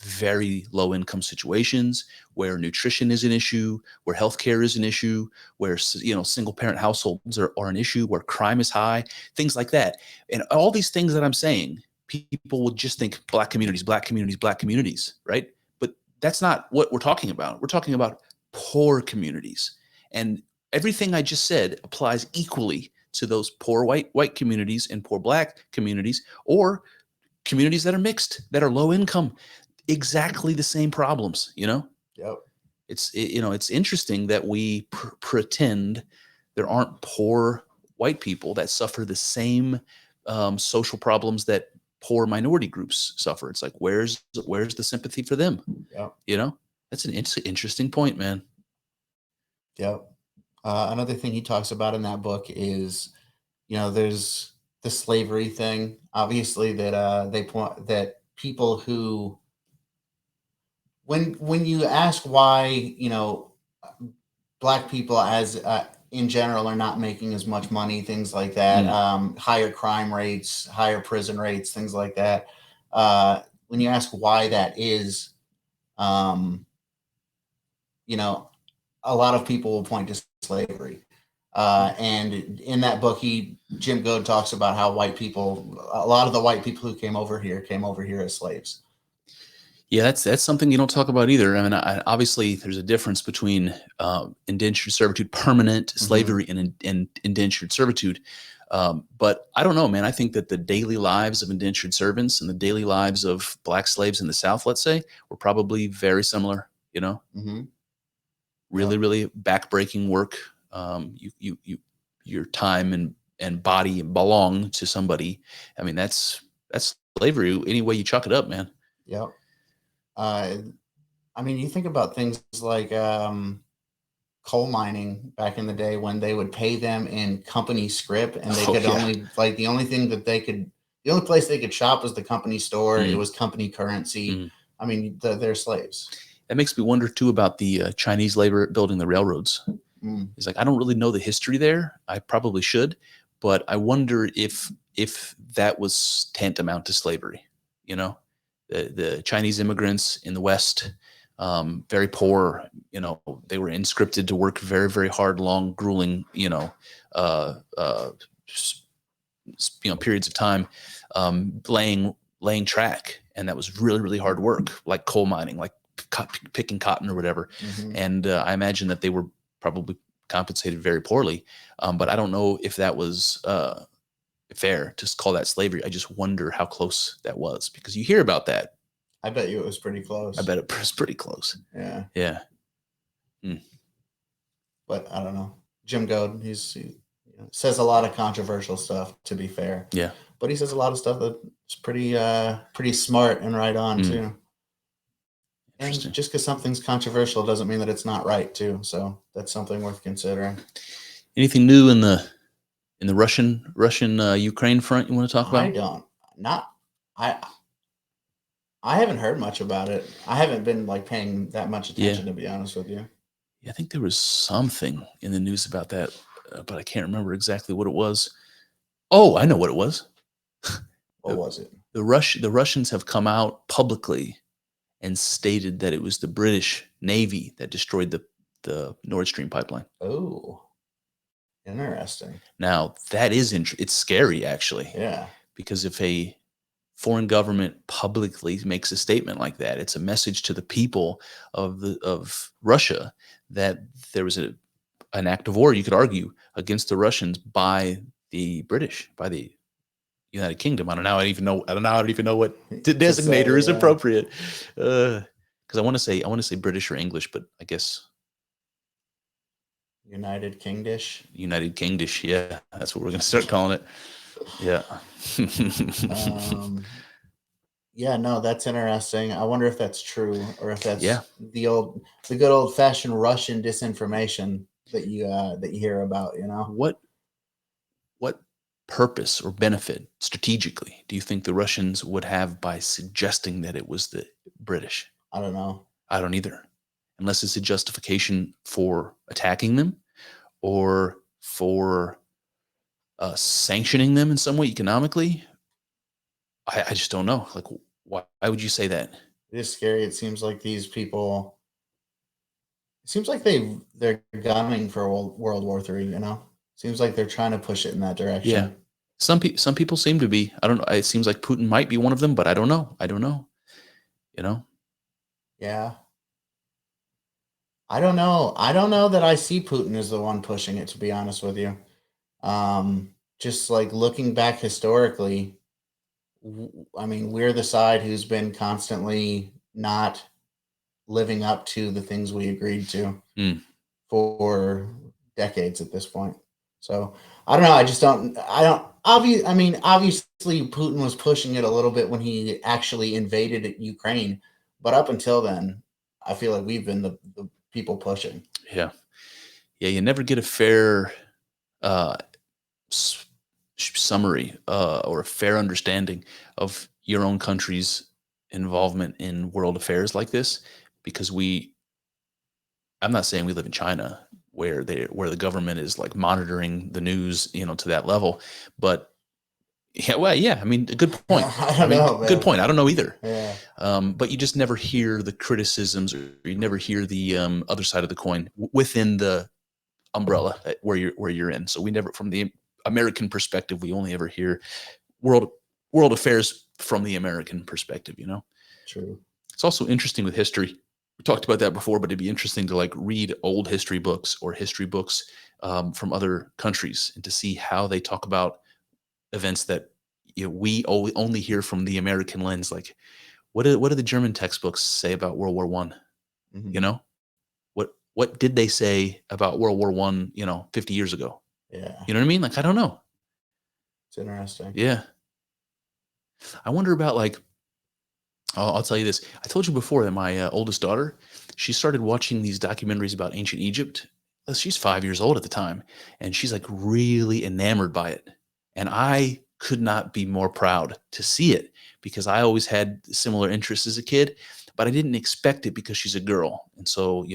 very low income situations where nutrition is an issue, where healthcare is an issue, where single parent households are an issue, where crime is high, things like that. And all these things that I'm saying, people would just think Black communities, right? But that's not what we're talking about. We're talking about poor communities. And everything I just said applies equally to those poor white communities and poor Black communities, or communities that are mixed, that are low income. Exactly the same problems, Yep. It's interesting that we pretend there aren't poor white people that suffer the same social problems that poor minority groups suffer. It's like, where's the sympathy for them? That's an interesting point, man. Yep. Another thing he talks about in that book is, there's the slavery thing. Obviously, that they point that people who, when you ask why, Black people as in general are not making as much money, things like that, higher crime rates, higher prison rates, things like that. When you ask why that is, a lot of people will point to slavery. And in that book, Jim Goad talks about how a lot of the white people who came over here as slaves. Yeah, that's something you don't talk about either. I mean, obviously, there's a difference between indentured servitude, permanent slavery, and indentured servitude. But I don't know, man. I think that the daily lives of indentured servants and the daily lives of Black slaves in the South, let's say, were probably very similar. Really backbreaking work. Your time and body belong to somebody. I mean, that's slavery any way you chuck it up, man. Yep. I mean, you think about things like coal mining back in the day, when they would pay them in company script, and they could only, like, the only place they could shop was the company store. It was company currency. I mean, they're slaves. That makes me wonder too about the Chinese labor building the railroads. It's like, I don't really know the history there. I probably should, but I wonder if that was tantamount to slavery. The Chinese immigrants in the West, very poor. They were inscripted to work very, very hard, long, grueling, periods of time, laying track, and that was really, really hard work, like coal mining, like picking cotton or whatever. And I imagine that they were probably compensated very poorly. But I don't know if that was fair to call that slavery. I just wonder how close that was, because you hear about that. I bet you it was pretty close. I bet it was pretty close. Yeah. But I don't know. Jim Goad, he's says a lot of controversial stuff, to be fair. Yeah. But he says a lot of stuff that's pretty smart and right on too. And just because something's controversial doesn't mean that it's not right too. So that's something worth considering. Anything new in the Russian Ukraine front you want to talk about? I haven't heard much about it. I haven't been like paying that much attention, to be honest with you. Yeah, I think there was something in the news about that, but I can't remember exactly what it was. Oh, I know what it was. What was it? The Russians have come out publicly and stated that it was the British Navy that destroyed the Nord Stream pipeline. Oh, interesting. Now that is it's scary, actually. Yeah. Because if a foreign government publicly makes a statement like that, it's a message to the people of Russia that there was an act of war, you could argue, against the Russians by the British, by the United Kingdom. I don't even know what designator is appropriate. Because I want to say British or English, but I guess United Kingdish. United Kingdish, yeah, that's what we're gonna start calling it. Yeah. Yeah, no, that's interesting. I wonder if that's true or if that's the good old fashioned Russian disinformation that you hear about. What purpose or benefit strategically do you think the Russians would have by suggesting that it was the British? I don't know. I don't either. Unless it's a justification for attacking them or for sanctioning them in some way economically. I just don't know. Like, why would you say that? It is scary. It seems like these people. It seems like they're gunning for World War III. Seems like they're trying to push it in that direction. Yeah, some people seem to be. I don't know. It seems like Putin might be one of them, but I don't know. Yeah. I don't know. I don't know that I see Putin as the one pushing it, to be honest with you. Just like looking back historically, I mean, we're the side who's been constantly not living up to the things we agreed to for decades at this point. So I don't know. Obviously Putin was pushing it a little bit when he actually invaded Ukraine, but up until then, I feel like we've been the people pushing. Yeah. You never get a fair summary or a fair understanding of your own country's involvement in world affairs like this, because I'm not saying we live in China where the government is like monitoring the news, to that level, but I mean, a good point. Good point. I don't know either. Yeah. But you just never hear the criticisms, or you never hear the other side of the coin within the umbrella where you're in. So we never, from the American perspective, we only ever hear world affairs from the American perspective. True. It's also interesting with history. We talked about that before, but it'd be interesting to like read old history books or history books from other countries and to see how they talk about events that we only hear from the American lens. Like, what do the German textbooks say about World War I? Mm-hmm. What did they say about World War I? 50 years ago. Yeah. You know what I mean? Like, I don't know. It's interesting. Yeah. I wonder about like. I'll tell you this. I told you before that my oldest daughter, she started watching these documentaries about ancient Egypt. She's 5 years old at the time, and she's like really enamored by it. And I could not be more proud to see it, because I always had similar interests as a kid, but I didn't expect it because she's a girl. And so,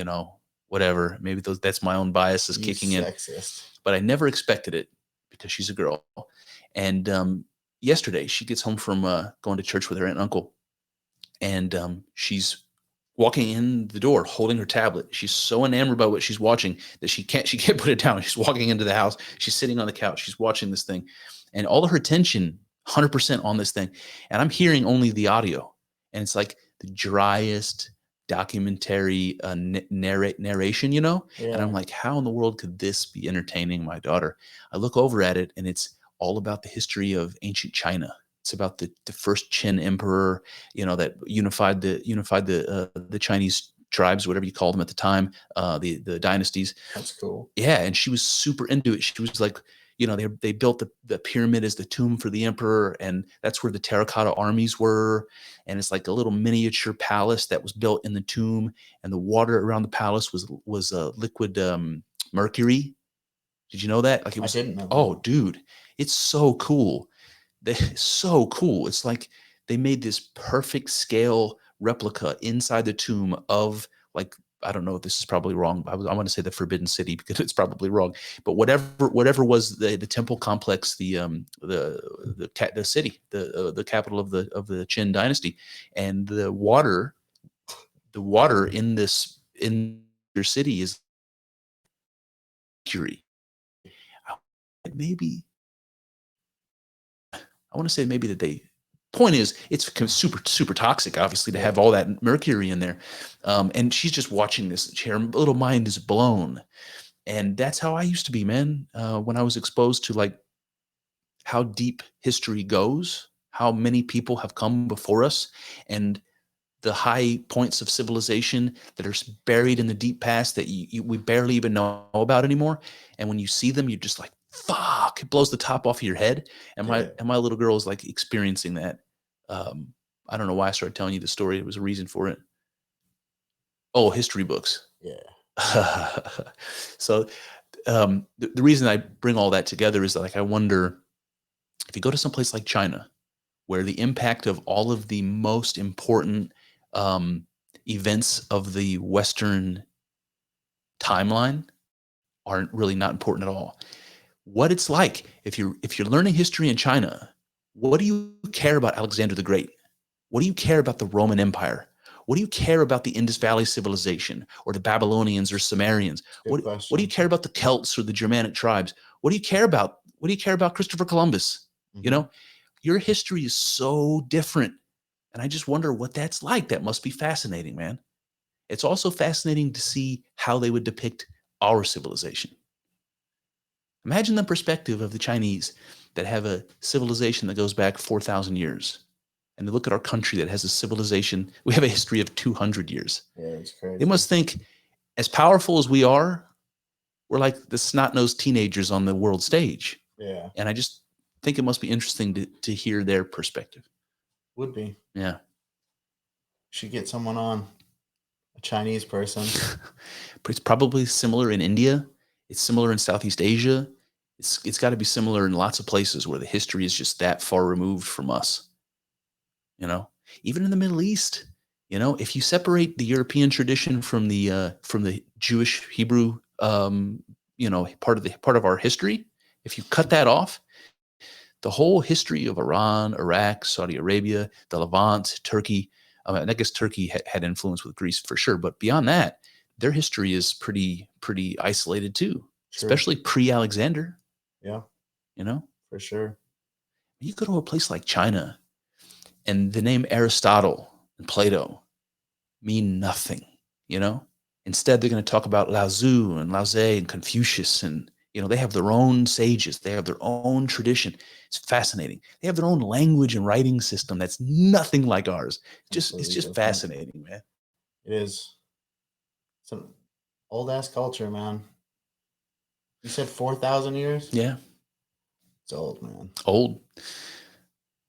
whatever, maybe that's my own biases kicking sexist. in, but I never expected it because she's a girl. And yesterday she gets home from going to church with her aunt and uncle, and she's walking in the door holding her tablet. She's so enamored by what she's watching that she can't put it down. She's walking into the house. She's sitting on the couch. She's watching this thing, and all of her attention 100% on this thing. And I'm hearing only the audio, and it's like the driest documentary narration, Yeah. And I'm like, how in the world could this be entertaining my daughter? I look over at it, and it's all about the history of ancient China. It's about the first Qin emperor, that unified the Chinese tribes, whatever you call them at the time, the dynasties. That's cool. Yeah, and she was super into it. She was like, you know, they built the pyramid as the tomb for the emperor, and that's where the terracotta armies were. And it's like a little miniature palace that was built in the tomb, and the water around the palace was liquid mercury. Did you know that? Like it was. I didn't know that. Oh, dude, it's so cool. So cool. It's like they made this perfect scale replica inside the tomb of, like, I don't know if this is probably wrong. I want to say the Forbidden City because it's probably wrong. But whatever was the temple complex, the city, the capital of the Qin dynasty, and the water in your city is mercury. Maybe I want to say maybe that they. Point is, it's super toxic, obviously, to have all that mercury in there. And she's just watching this. Her little mind is blown. And that's how I used to be, man. When I was exposed to like how deep history goes, how many people have come before us, and the high points of civilization that are buried in the deep past that we barely even know about anymore. And when you see them, you're just like, fuck, it blows the top off of your head. And my little girl is like experiencing that. I don't know why I started telling you the story. There was a reason for it. Oh, history books. Yeah. So the reason I bring all that together is that, like, I wonder if you go to some place like China, where the impact of all of the most important events of the Western timeline aren't really not important at all. What it's like if you're learning history in China, what do you care about Alexander the Great? What do you care about the Roman Empire? What do you care about the Indus Valley civilization or the Babylonians or Sumerians? What do you care about the Celts or the Germanic tribes? What do you care about? What do you care about Christopher Columbus? Mm-hmm. You know, your history is so different. And I just wonder what that's like. That must be fascinating, man. It's also fascinating to see how they would depict our civilization. Imagine the perspective of the Chinese that have a civilization that goes back 4,000 years. And they look at our country that has a civilization. We have a history of 200 years. Yeah, it's crazy. They must think, as powerful as we are, we're like the snot-nosed teenagers on the world stage. Yeah. And I just think it must be interesting to hear their perspective. Would be. Yeah. Should get someone on, a Chinese person. But it's probably similar in India. It's similar in Southeast Asia. It's got to be similar in lots of places where the history is just that far removed from us. You know, even in the Middle East, you know, if you separate the European tradition from the Jewish Hebrew, you know, part of our history, if you cut that off, the whole history of Iran, Iraq, Saudi Arabia, the Levant, Turkey. I guess Turkey had influence with Greece for sure, but beyond that, their history is pretty isolated too. True. Especially pre-Alexander. Yeah, you know, for sure. You go to a place like China, and the name Aristotle and Plato mean nothing. You know, instead they're going to talk about Lao Tzu and Lao Tse and Confucius, and you know, they have their own sages. They have their own tradition. It's fascinating. They have their own language and writing system that's nothing like ours. It's just fascinating, man. It is. Some old ass culture, man. You said 4,000 years? Yeah. It's old, man. Old.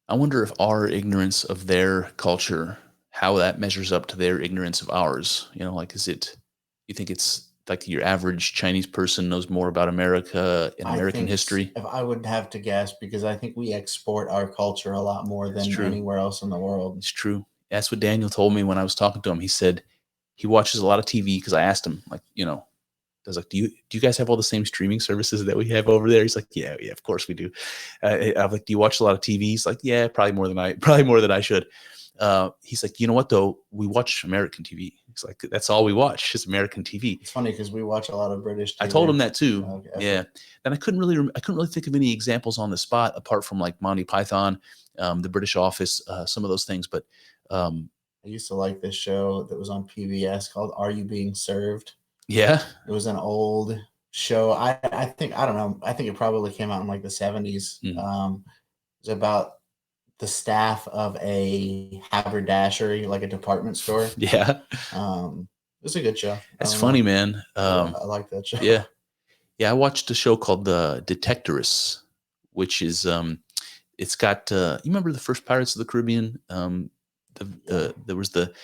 I wonder if our ignorance of their culture, how that measures up to their ignorance of ours. You know, like, you think it's like your average Chinese person knows more about America and American history? If I would have to guess, because I think we export our culture a lot more than anywhere else in the world. It's true. That's what Daniel told me when I was talking to him. He said he watches a lot of TV because I asked him, like, you know, I was like, do you guys have all the same streaming services that we have over there? He's like, yeah, of course we do. I'm like, do you watch a lot of TV? He's like, yeah, probably more than I should. He's like, you know what though? We watch American TV. He's like, that's all we watch is American TV. It's funny because we watch a lot of British TV. I told him that too. Okay. Yeah. And I couldn't really think of any examples on the spot apart from like Monty Python, The British Office, some of those things. But I used to like this show that was on PBS called Are You Being Served? Yeah. It was an old show. I think it probably came out in like the 70s. Mm-hmm. It was about the staff of a haberdashery, like a department store. Yeah. It was a good show. That's funny, man. I like that show. Yeah. Yeah, I watched a show called The Detectorists, which is it's got you remember the first Pirates of the Caribbean? There was the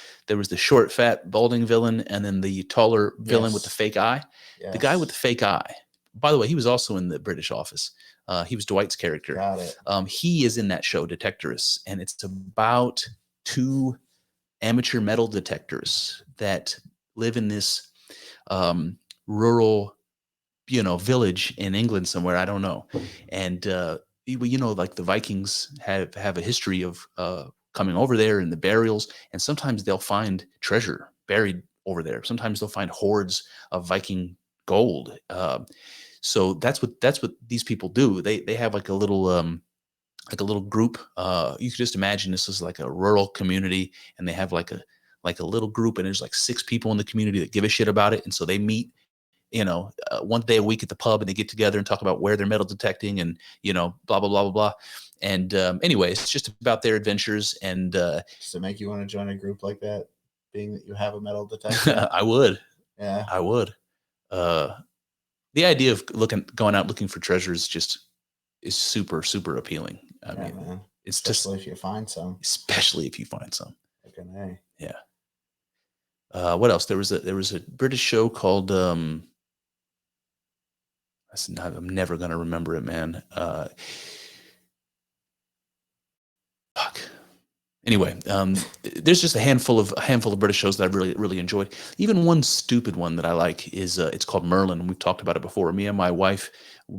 short, fat, balding villain, and then the taller villain with the fake eye. Yes. The guy with the fake eye. By the way, he was also in the British Office. He was Dwight's character. Got it. He is in that show, Detectorists, and it's about two amateur metal detectors that live in this rural, village in England somewhere. I don't know. And like the Vikings have a history of coming over there and the burials, and sometimes they'll find treasure buried over there. Sometimes they'll find hordes of Viking gold. So that's what these people do. They have like a little group. You could just imagine this is like a rural community, and they have like a little group, and there's like 6 people in the community that give a shit about it, and so they meet one day a week at the pub, and they get together and talk about where they're metal detecting, and blah blah blah blah blah. And anyway, it's just about their adventures. And does it make you want to join a group like that, being that you have a metal detector? I would. Yeah, I would. The idea of going out looking for treasures is super, super appealing. I mean, man. It's especially if you find some. Especially if you find some. Okay, hey. Yeah. What else? There was a British show called I'm never gonna remember it, man. Fuck. Anyway, there's just a handful of British shows that I've really, really enjoyed. Even one stupid one that I like is it's called Merlin. We've talked about it before. Me and my wife,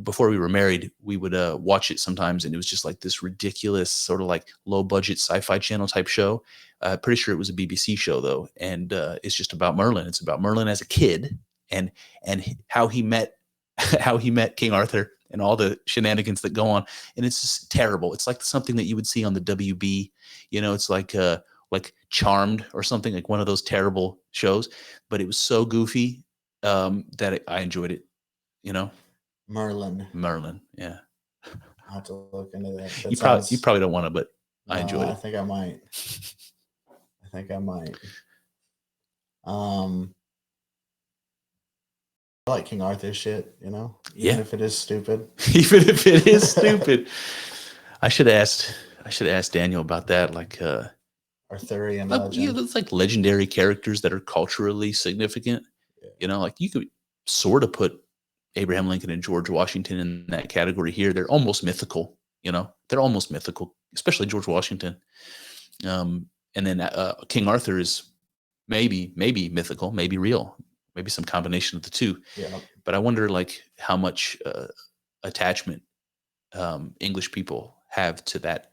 before we were married, we would watch it sometimes, and it was just like this ridiculous sort of like low budget sci-fi channel type show. Pretty sure it was a BBC show though, and it's just about Merlin. It's about Merlin as a kid and how he met King Arthur and all the shenanigans that go on. And it's just terrible. It's like something that you would see on the WB. It's like Charmed or something, like one of those terrible shows. But it was so goofy that I enjoyed it. Merlin, yeah. I'll have to look into that. You probably don't want to, but no, I enjoyed it. I think I might. I like King Arthur shit, even if it is stupid. Even if it is stupid. I should ask Daniel about that. Like Arthurian legend. It's like legendary characters that are culturally significant. Yeah. Like you could sort of put Abraham Lincoln and George Washington in that category here. They're almost mythical. They're almost mythical, especially George Washington. And then King Arthur is maybe mythical, maybe real. Maybe some combination of the two. Yeah. But I wonder like how much attachment English people have to that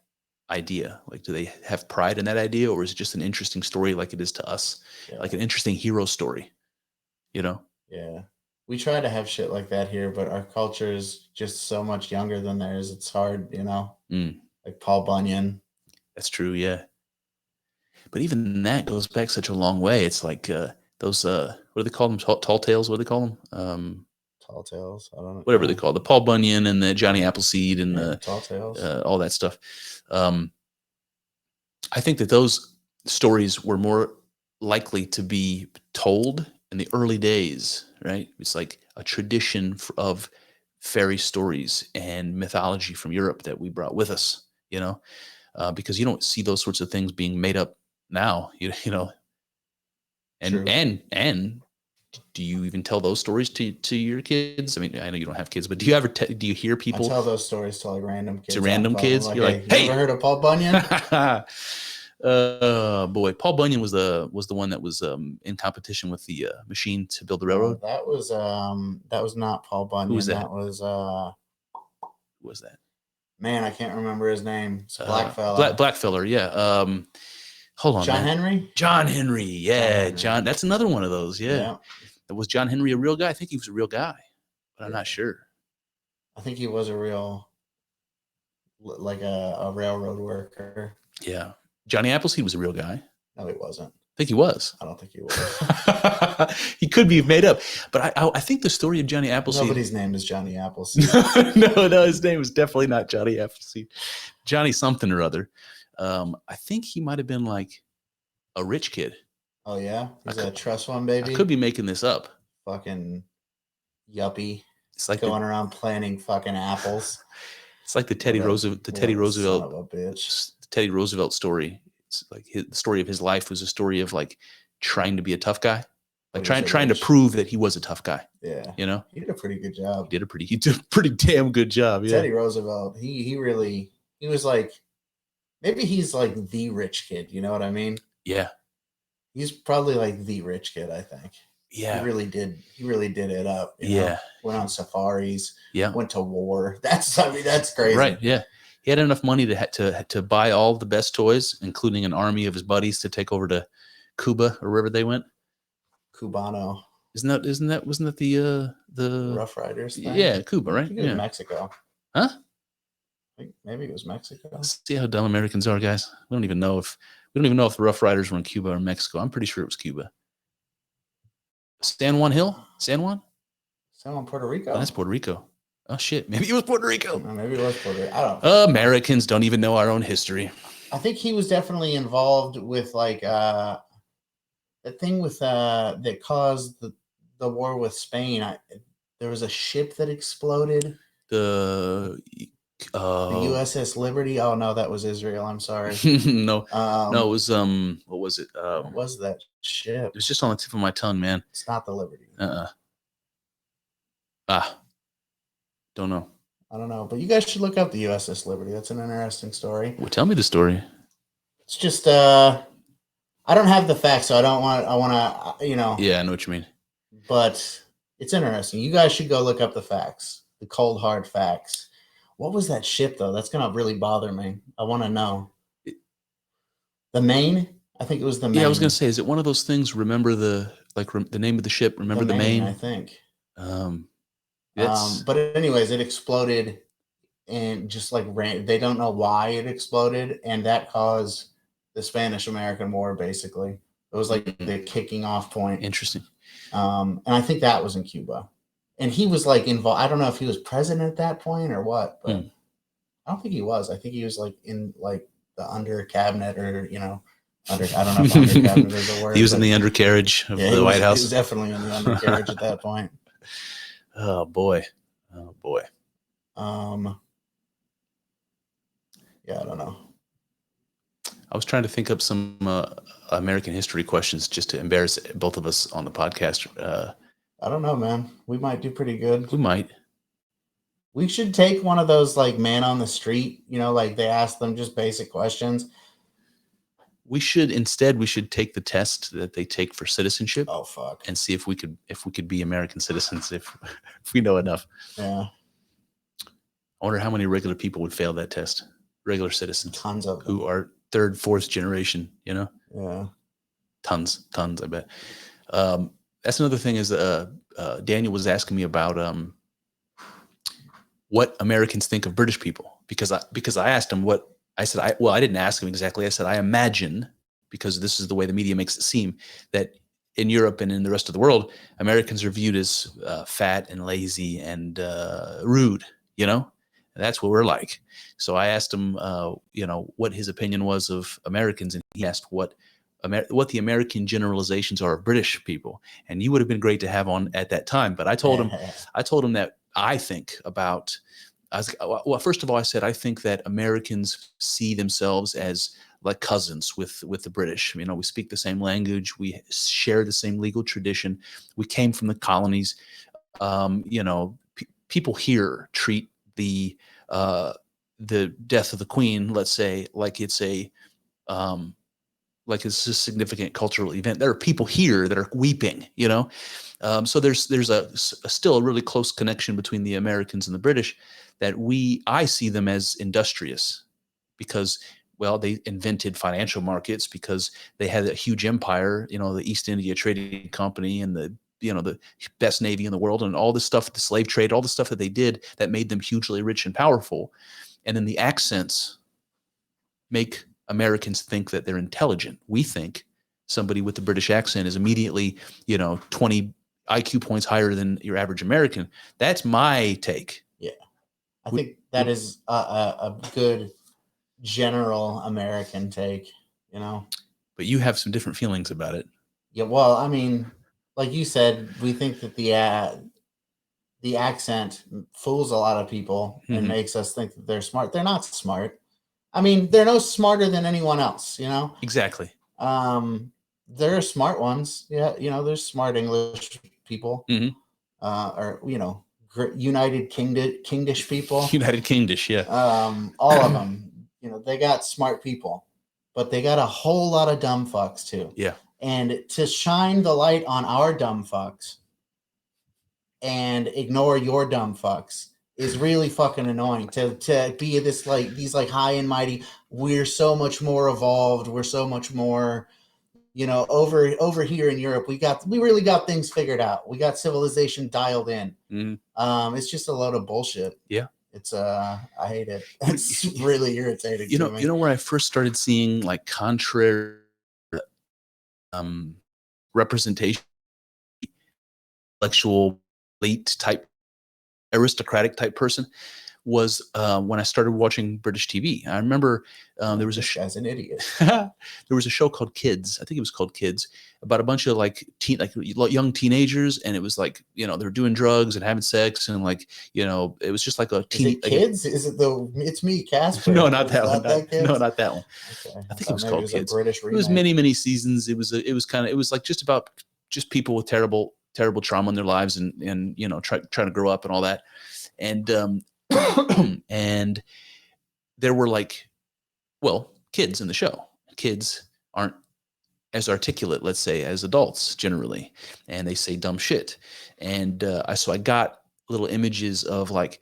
idea. Like, do they have pride in that idea, or is it just an interesting story like it is to us? Yeah. Like an interesting hero story, Yeah. We try to have shit like that here, but our culture is just so much younger than theirs. It's hard, Like Paul Bunyan. That's true, yeah. But even that goes back such a long way. It's like those what do they call them? Tall tales? What do they call them? Tall tales. I don't know. Whatever they call it. The Paul Bunyan and the Johnny Appleseed and the Tall tales. All that stuff. I think that those stories were more likely to be told in the early days, right? It's like a tradition of fairy stories and mythology from Europe that we brought with us, because you don't see those sorts of things being made up now, and do you even tell those stories to your kids? I mean, I know you don't have kids, but do you ever do you hear people? I tell those stories to like random kids. To random kids, like, you're like, "Hey, you ever heard of Paul Bunyan?" Boy, Paul Bunyan was the one that was in competition with the machine to build the railroad. That was not Paul Bunyan. Who was that? That was who was that? Man, I can't remember his name. It's black fella. Black fella, yeah. Hold on, John Henry. John Henry, yeah, John. That's another one of those, yeah. Was John Henry a real guy? I think he was a real guy, but I'm not sure. I think he was a real, like a railroad worker. Yeah. Johnny Appleseed was a real guy. No, he wasn't. I think he was. I don't think he was. He could be made up, but I think the story of Johnny Appleseed. Nobody's name is Johnny Appleseed. No, his name was definitely not Johnny Appleseed. Johnny something or other. I think he might have been like a rich kid. Oh yeah, he's a trust fund baby. I could be making this up. Fucking yuppie. It's like going around planting fucking apples. It's like the Teddy Roosevelt, son of a bitch. Teddy Roosevelt story. It's like the story of his life was a story of like trying to be a tough guy, like trying to prove that he was a tough guy. Yeah, you know, he did a pretty good job. He did a pretty damn good job. Yeah, Teddy Roosevelt. He was like, maybe he's like the rich kid. You know what I mean? Yeah, he's probably like the rich kid. I think. Yeah, he really did it up. You yeah, know? Went on safaris. Yeah, went to war. That's crazy. Right? Yeah, he had enough money to buy all the best toys, including an army of his buddies to take over to Cuba or wherever they went. Cubano. Wasn't that the Rough Riders thing? Yeah, Cuba, right? It was Mexico. Huh? Maybe it was Mexico. See how dumb Americans are, guys. We don't even know if the Rough Riders were in Cuba or Mexico. I'm pretty sure it was Cuba. San Juan Hill? San Juan, Puerto Rico. Oh, that's Puerto Rico. Oh shit, maybe it was Puerto Rico. Maybe it was Puerto Rico. I don't know. Americans don't even know our own history. I think he was definitely involved with like the thing with that caused the war with Spain. There was a ship that exploded. The USS Liberty. Oh no, that was Israel. I'm sorry. No, it was what was it? What was that ship? It was just on the tip of my tongue, man. It's not the Liberty. Don't know. I don't know, but you guys should look up the USS Liberty. That's an interesting story. Well, tell me the story. It's just I don't have the facts, so I want to Yeah, I know what you mean. But it's interesting. You guys should go look up the facts, the cold hard facts. What was that ship though? That's gonna really bother me. I want to know. The Maine? I think it was the Maine. Yeah, I was gonna say, is it one of those things? Remember the name of the ship? Remember the Maine? I think. But anyways, it exploded, and just like they don't know why it exploded, and that caused the Spanish-American War. Basically, it was like the kicking off point. Interesting. And I think that was in Cuba, and he was like involved. I don't know if he was president at that point or what, but I don't think he was. I think he was like in like the under cabinet or I don't know if under cabinet is a word. He was in the undercarriage of the White House. He was definitely in the undercarriage at that point. Oh boy. Yeah, I don't know. I was trying to think up some American history questions just to embarrass both of us on the podcast. I don't know, man. We might do pretty good. We might. We should take one of those like man on the street, like they ask them just basic questions. We should take the test that they take for citizenship. Oh fuck. And see if we could be American citizens if we know enough. Yeah. I wonder how many regular people would fail that test. Regular citizens. Tons of them. Who are third, fourth generation, Yeah. Tons, I bet. That's another thing is Daniel was asking me about what Americans think of British people because I asked him what I said. I didn't ask him exactly. I said I imagine, because this is the way the media makes it seem, that in Europe and in the rest of the world, Americans are viewed as fat and lazy and rude. And that's what we're like. So I asked him, what his opinion was of Americans, and he asked what the American generalizations are of British people. And you would have been great to have on at that time. But I told him that I think about. Well, first of all, I said I think that Americans see themselves as like cousins with the British. We speak the same language, we share the same legal tradition, we came from the colonies. People here treat the death of the Queen, let's say, like it's a significant cultural event. There are people here that are weeping, so there's still a really close connection between the Americans and the British, that I see them as industrious because, well, they invented financial markets, because they had a huge empire, the East India Trading Company and the best navy in the world, and all this stuff, the slave trade, all the stuff that they did that made them hugely rich and powerful. And then the accents make Americans think that they're intelligent. We think somebody with the British accent is immediately, 20 IQ points higher than your average American. That's my take. Yeah. I think that is a good general American take, But you have some different feelings about it. Yeah, well, I mean, like you said, we think that the the accent fools a lot of people and Mhm. makes us think that they're smart. They're not smart. I mean, they're no smarter than anyone else, you know? Exactly. There are smart ones. Yeah, you know, there's smart English people, Mhm. or, you know, United Kingish people. United Kingdish, yeah. All of them, you know, they got smart people, but they got a whole lot of dumb fucks too. Yeah. And to shine the light on our dumb fucks and ignore your dumb fucks is really fucking annoying. To be this like these like high and mighty, we're so much more evolved, we're so much more, you know, over here in Europe, we really got things figured out. We got civilization dialed in. Mhm. It's just a load of bullshit. Yeah. It's I hate it. It's really irritating You to know, me. you know where I first started seeing like contrary um representation, intellectual elite type, aristocratic type person was when I started watching British TV. I remember there was a This guy's an idiot. there was a show called Kids. I think it was called Kids, about a bunch of like young teenagers, and it was like, you know, they're doing drugs and having sex, and like, you know, it was just like a Is teen. it Kids? Is it the It's Me, Casper? No, not Is that one. that Kids? No, not that one. Okay. I think it thought was maybe called it was Kids. a British It was remake. many seasons. It was kind of, it was like just about just people with terrible trauma in their lives, and you know, trying to grow up and all that, and and there were like, well, kids in the show. Kids aren't as articulate, let's say, as adults generally, and they say dumb shit. And I got little images of like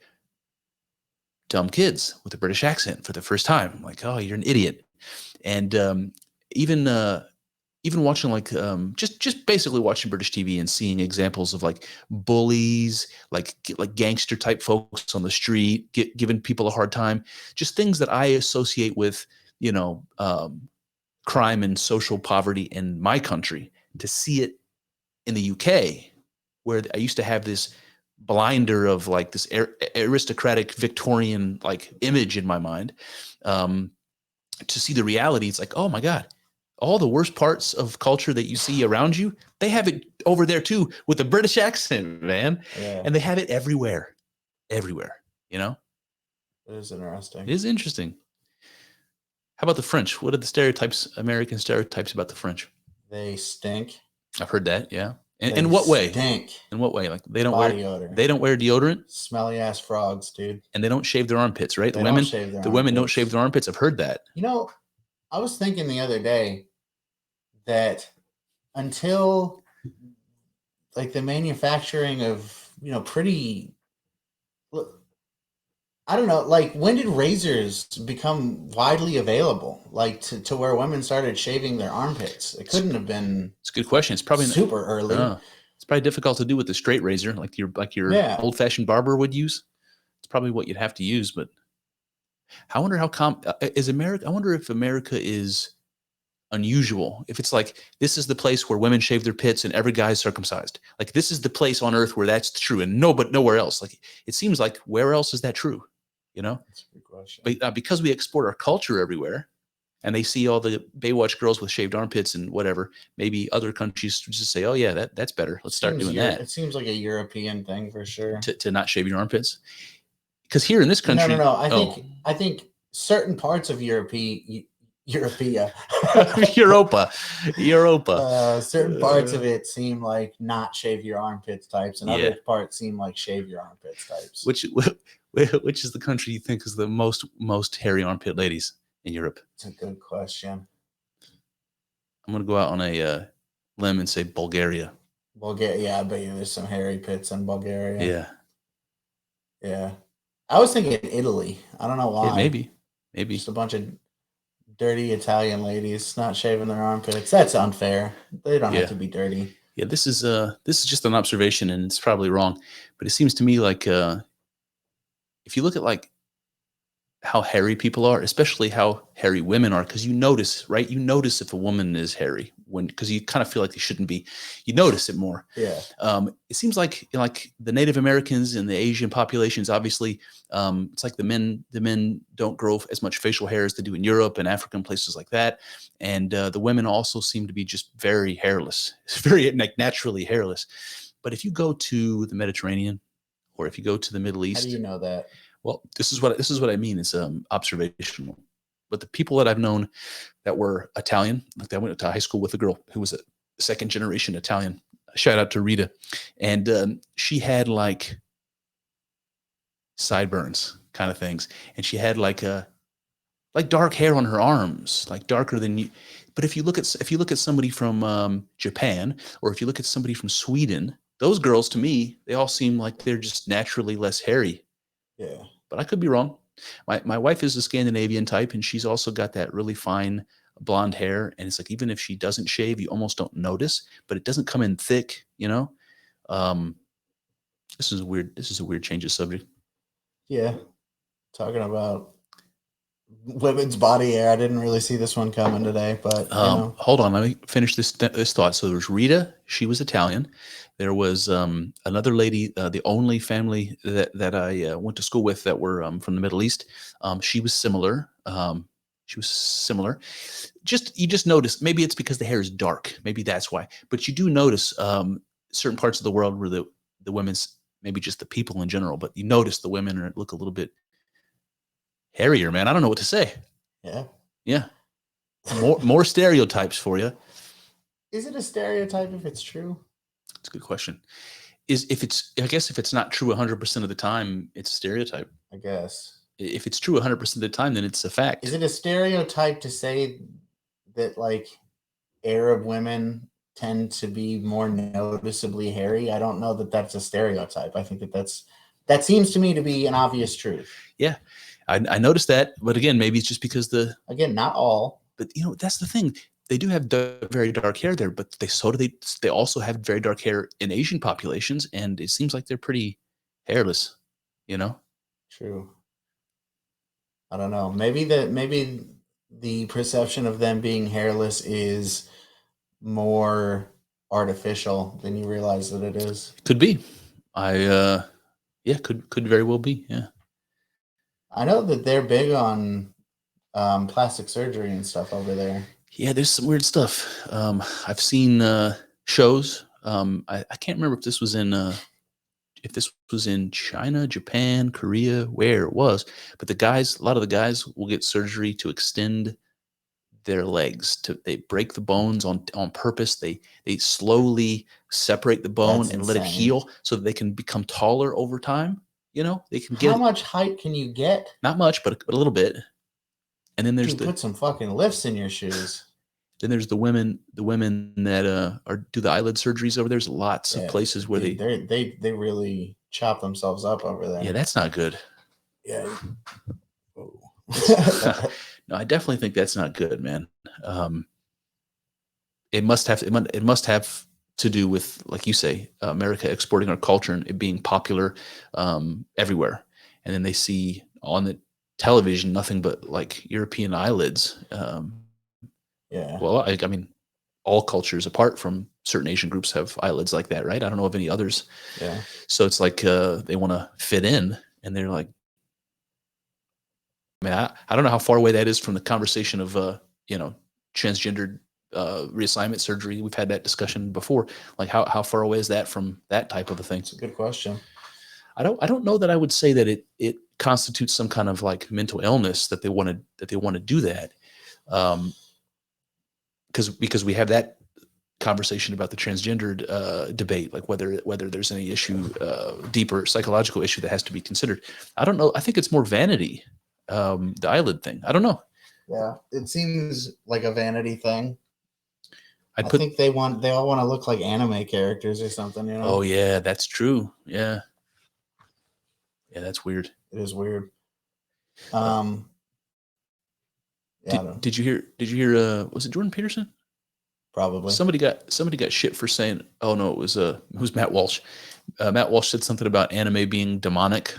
dumb kids with a British accent for the first time. I'm like, oh, you're an idiot. And even even watching like just basically watching British TV and seeing examples of like bullies, like gangster type folks on the street, giving people a hard time, just things that I associate with, you know, crime and social poverty in my country. To see it in the UK, where I used to have this blinder of like this aristocratic Victorian like image in my mind, to see the reality, it's like, oh my God, all the worst parts of culture that you see around you, they have it over there too with a British accent, man. Yeah. And they have it everywhere, you know? It is interesting. It is interesting. How about the French? What are the stereotypes, American stereotypes about the French? They stink. I've heard that. Yeah. They In what way? Stink. In what way? Like Body odor. They don't wear deodorant, Smelly ass frogs, dude. and they don't shave their armpits, right? They don't shave their the women don't armpits. shave their armpits. I've heard that. You know, I was thinking the other day that until like the manufacturing of, you know, pretty, I don't know, like when did razors become widely available? Like to where women started shaving their armpits? It couldn't have been. It's a good question. It's probably super early. It's probably difficult to do with the straight razor, like your old fashioned barber would use. It's probably what you'd have to use. But I wonder how is America? I wonder if America is unusual. If it's like, this is the place where women shave their pits and every guy's circumcised. Like, this is the place on earth where that's true, and nowhere else. Like, it seems like, where else is that true? You know? That's a good question. But because we export our culture everywhere, and they see all the Baywatch girls with shaved armpits and whatever, maybe other countries just say, oh yeah, that's better. Let's start doing that. It seems like a European thing for sure. To not shave your armpits. Because here in this country, no. I think certain parts of Europea. Europa. Certain parts of it seem like not shave your armpits types, and other parts seem like shave your armpits types. Which is the country you think is the most hairy armpit ladies in Europe? It's a good question. I'm gonna go out on a limb and say Bulgaria. Yeah, I bet you there's some hairy pits in Bulgaria. Yeah. I was thinking Italy. I don't know why. Yeah, maybe Just a bunch of dirty Italian ladies not shaving their armpits. That's unfair. They don't have to be dirty. Yeah, this is just an observation, and it's probably wrong, but it seems to me like if you look at like how hairy people are, especially how hairy women are, because you notice, right? You notice if a woman is hairy because you kind of feel like they shouldn't be. You notice it more. Yeah. It seems like the Native Americans and the Asian populations, obviously, it's like the men don't grow as much facial hair as they do in Europe and Africa and places like that. And the women also seem to be just very hairless. It's very like naturally hairless. But if you go to the Mediterranean or if you go to the Middle East. How do you know that? Well, this is what I mean. It's observational. But the people that I've known that were Italian, like I went to high school with a girl who was a second generation Italian. Shout out to Rita, and she had like sideburns kind of things, and she had like dark hair on her arms, like darker than you. But if you look at somebody from Japan, or if you look at somebody from Sweden, those girls, to me, they all seem like they're just naturally less hairy. Yeah. But I could be wrong. My wife is a Scandinavian type, and she's also got that really fine blonde hair. And it's like, even if she doesn't shave, you almost don't notice, but it doesn't come in thick, you know? This is a weird change of subject. Yeah. Talking about women's body hair. I didn't really see this one coming today, but hold on, let me finish this thought. So there was Rita, she was Italian. There was another lady, the only family that I went to school with that were from the Middle East. She was similar. You just notice, maybe it's because the hair is dark, maybe that's why. But you do notice certain parts of the world where the women's, maybe just the people in general, but you notice the women look a little bit hairier, man. I don't know what to say. Yeah. More stereotypes for you. Is it a stereotype if it's true? That's a good question. I guess if it's not true 100% of the time, it's a stereotype. I guess. If it's true 100% of the time, then it's a fact. Is it a stereotype to say that like Arab women tend to be more noticeably hairy? I don't know that that's a stereotype. I think that seems to me to be an obvious truth. Yeah, I noticed that, but again, maybe it's just because not all. But that's the thing. They do have very dark hair there, but they also have very dark hair in Asian populations, and it seems like they're pretty hairless. True. I don't know. Maybe the perception of them being hairless is more artificial than you realize that it is. Could be. Could very well be. Yeah. I know that they're big on plastic surgery and stuff over there. Yeah, there's some weird stuff. I've seen shows. I can't remember if this was in China, Japan, Korea, where it was, but a lot of the guys will get surgery to extend their legs. They break the bones on purpose. They slowly separate the bone and let it heal so that they can become taller over time. They can get. How much height can you get? Not much, but a little bit. And then there's put some fucking lifts in your shoes. Then there's the women that do the eyelid surgeries over there. There's lots of places where they really chop themselves up over there. Yeah, that's not good. Yeah. No, I definitely think that's not good, man. It must have to do with, like you say, America exporting our culture and it being popular everywhere. And then they see on the television nothing but like European eyelids. Yeah. Well, I mean, all cultures apart from certain Asian groups have eyelids like that, right? I don't know of any others. Yeah. So it's like they want to fit in, and they're like, I mean, I don't know how far away that is from the conversation of transgendered reassignment surgery. We've had that discussion before. Like how far away is that from that type of a thing? It's a good question. I don't know that I would say that it constitutes some kind of like mental illness that they want to do that. Because we have that conversation about the transgendered debate, like whether there's any issue, deeper psychological issue that has to be considered. I don't know. I think it's more vanity, the eyelid thing. I don't know. Yeah, it seems like a vanity thing. I think they all want to look like anime characters or something, Oh yeah, that's true. Yeah. Yeah, that's weird. It is weird. Did you hear was it Jordan Peterson? Probably. Somebody got shit for saying, oh no, it was Matt Walsh. Matt Walsh said something about anime being demonic.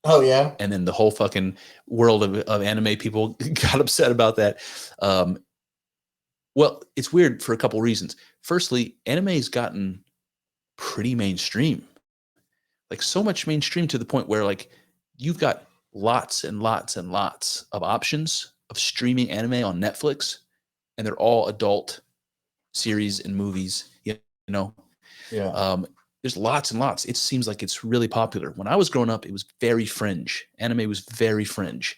Oh yeah. And then the whole fucking world of anime people got upset about that. Well, it's weird for a couple reasons. Firstly, anime's gotten pretty mainstream. Like so much mainstream to the point where like you've got lots and lots and lots of options of streaming anime on Netflix, and they're all adult series and movies. Yeah. There's lots and lots. It seems like it's really popular. When I was growing up, it was very fringe. Anime was very fringe.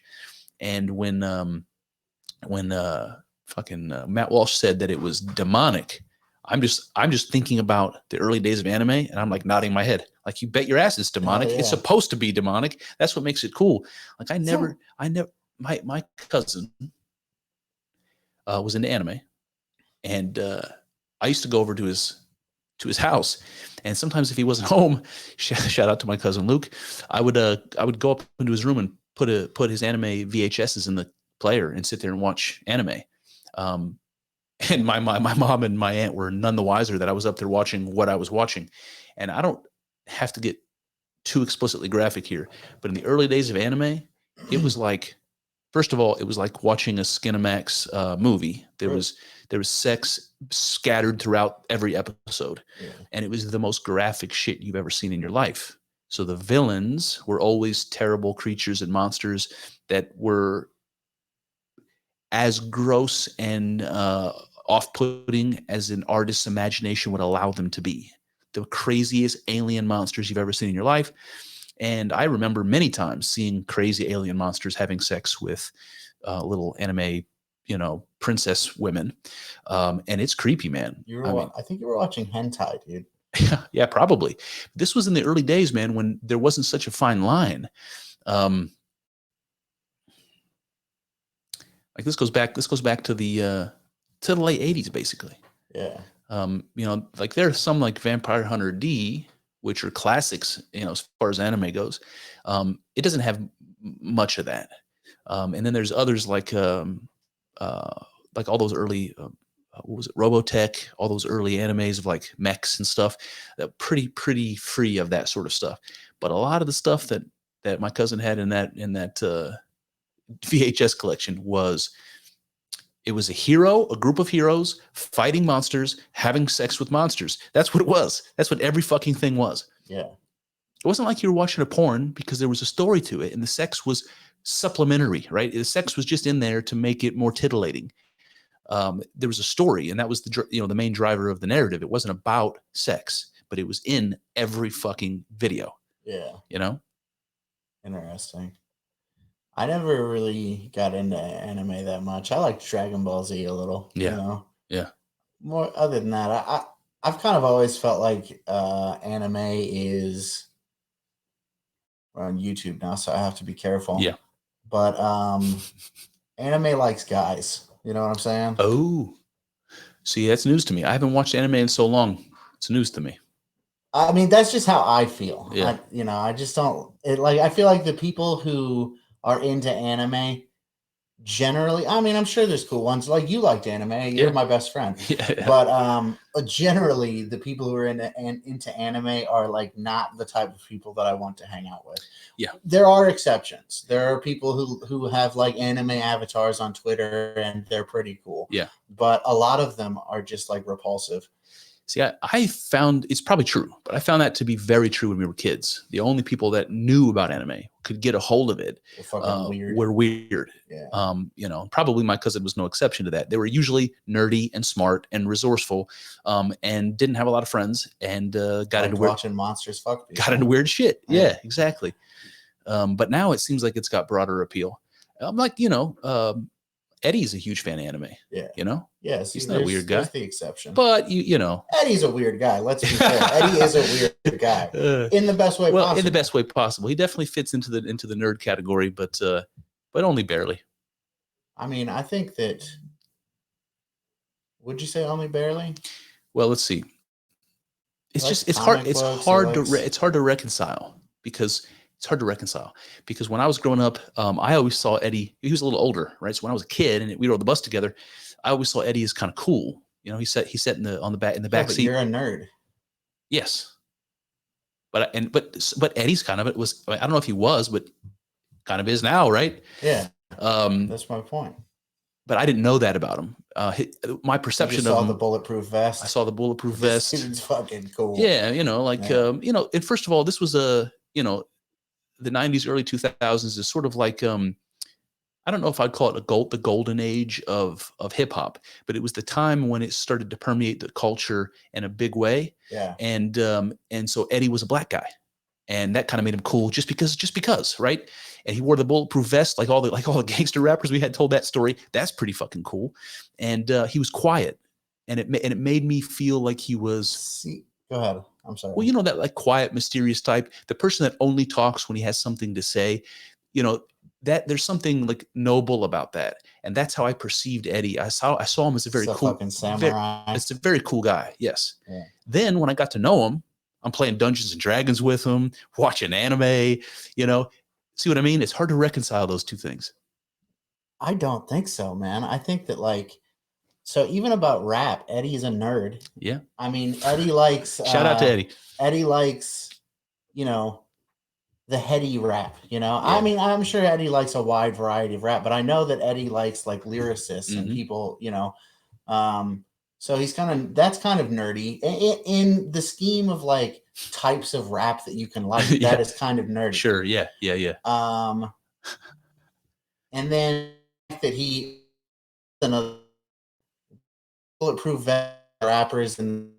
And when Matt Walsh said that it was demonic, I'm just thinking about the early days of anime, and I'm like nodding my head, like, you bet your ass it's demonic. It's supposed to be demonic. That's what makes it cool. Like my cousin was into anime, and I used to go over to his house, and sometimes if he wasn't home, shout out to my cousin Luke, I would go up into his room and put his anime VHSs in the player and sit there and watch anime. And my mom and my aunt were none the wiser that I was up there watching what I was watching. And I don't have to get too explicitly graphic here, but in the early days of anime, it was like, first of all, it was like watching a Skinamax movie. There was sex scattered throughout every episode, and it was the most graphic shit you've ever seen in your life. So the villains were always terrible creatures and monsters that were as gross and off-putting as an artist's imagination would allow them to be. The craziest alien monsters you've ever seen in your life. And I remember many times seeing crazy alien monsters having sex with little anime, princess women. And it's creepy, man. I think you were watching hentai, dude. Yeah, probably. This was in the early days, man, when there wasn't such a fine line. Like this goes back to the late 80s, basically. Yeah. Like there's some like Vampire Hunter D, which are classics, as far as anime goes. It doesn't have much of that. And then there's others like all those early, what was it, Robotech, all those early animes of like mechs and stuff, that pretty free of that sort of stuff. But a lot of the stuff that my cousin had in that VHS collection was a group of heroes fighting monsters, having sex with monsters. That's what it was. That's what every fucking thing was. Yeah. It wasn't like you were watching a porn because there was a story to it, and the sex was supplementary, right? The sex was just in there to make it more tittillating. There was a story, and that was the main driver of the narrative. It wasn't about sex, but it was in every fucking video. Yeah. Interesting. I never really got into anime that much. I liked Dragon Ball Z a little. Yeah. Yeah. More other than that, I've kind of always felt like anime is on YouTube now, so I have to be careful. Yeah. But anime likes guys. You know what I'm saying? Oh, see, that's news to me. I haven't watched anime in so long. It's news to me. I mean, that's just how I feel. Yeah. I just don't. I feel like the people who are into anime generally, I mean, I'm sure there's cool ones. Like, you liked anime. You're my best friend. Yeah. But generally, the people who are into anime are like not the type of people that I want to hang out with. Yeah. There are exceptions. There are people who have like anime avatars on Twitter, and they're pretty cool. Yeah. But a lot of them are just like repulsive. See, I found, it's probably true, but I found that to be very true when we were kids. The only people that knew about anime, could get a hold of it, were weird. Yeah. Probably my cousin was no exception to that. They were usually nerdy and smart and resourceful, and didn't have a lot of friends, and got into watching monsters fuck people. Got into weird shit. Yeah, exactly. But now it seems like it's got broader appeal. I'm like, Eddie's a huge fan of anime. Yeah. Yes, he's not a weird guy. That's the exception. But Eddie's a weird guy. Let's be fair. Eddie is a weird guy in the best way possible. In the best way possible. He definitely fits into the nerd category, but only barely. I mean, I think that. Would you say only barely? Well, let's see. It's hard to reconcile because. It's hard to reconcile because when I was growing up, I always saw Eddie. He was a little older, right? So when I was a kid and we rode the bus together, I always saw Eddie as kind of cool. He sat in the back seat. You're a nerd. Yes, but Eddie's kind of it was. I don't know if he was, but kind of is now, right? Yeah. That's my point. But I didn't know that about him. My perception of him. The bulletproof vest. I saw the bulletproof vest. It's fucking cool. Yeah, and first of all, this was the 90s, early 2000s is sort of like, I I don't know if I'd call it the golden age of hip hop, but it was the time when it started to permeate the culture in a big way. Yeah. And so Eddie was a black guy, and that kind of made him cool just because, right? And he wore the bulletproof vest like all the gangster rappers we had told that story. That's pretty fucking cool. And he was quiet, and it made me feel like he was. See, go ahead. I'm sorry. Well, you know, that like quiet, mysterious type, the person that only talks when he has something to say, you know, that there's something like noble about that. And that's how I perceived Eddie. I saw him as a very cool fucking samurai. It's a very cool guy. Yes. Yeah. Then when I got to know him, I'm playing Dungeons and Dragons with him, watching anime, you know, see what I mean? It's hard to reconcile those two things. I don't think so, man. I think that like, so even about rap, Eddie's a nerd. Yeah. I mean, Eddie likes shout out to Eddie. Eddie likes, you know, the heady rap, you know. Yeah. I mean, I'm sure Eddie likes a wide variety of rap, but I know that Eddie likes like lyricists and people, you know. So that's kind of nerdy in the scheme of like types of rap that you can like. That is kind of nerdy. Sure. Yeah. And then that he another bulletproof rappers and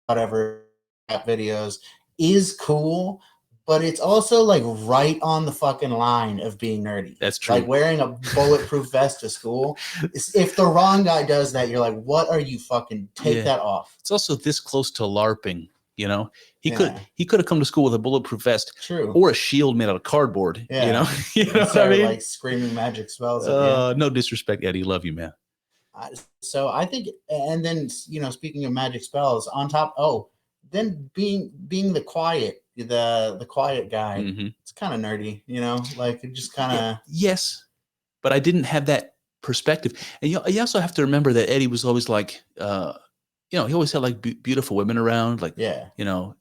whatever rap videos is cool, but it's also like right on the fucking line of being nerdy. That's true. Like wearing a bulletproof vest to school. If the wrong guy does that, you're like, what are you fucking take that off? It's also this close to LARPing, you know. He could have come to school with a bulletproof vest, true, or a shield made out of cardboard. You know, what I mean? Like screaming magic spells. No disrespect, Eddie. Love you, man. So I think, and then you know, speaking of magic spells, on top, then being the quiet guy, it's kind of nerdy, you know, like it just kind of yes, but I didn't have that perspective, and you also have to remember that Eddie was always like, you know, he always had like beautiful women around, like you know.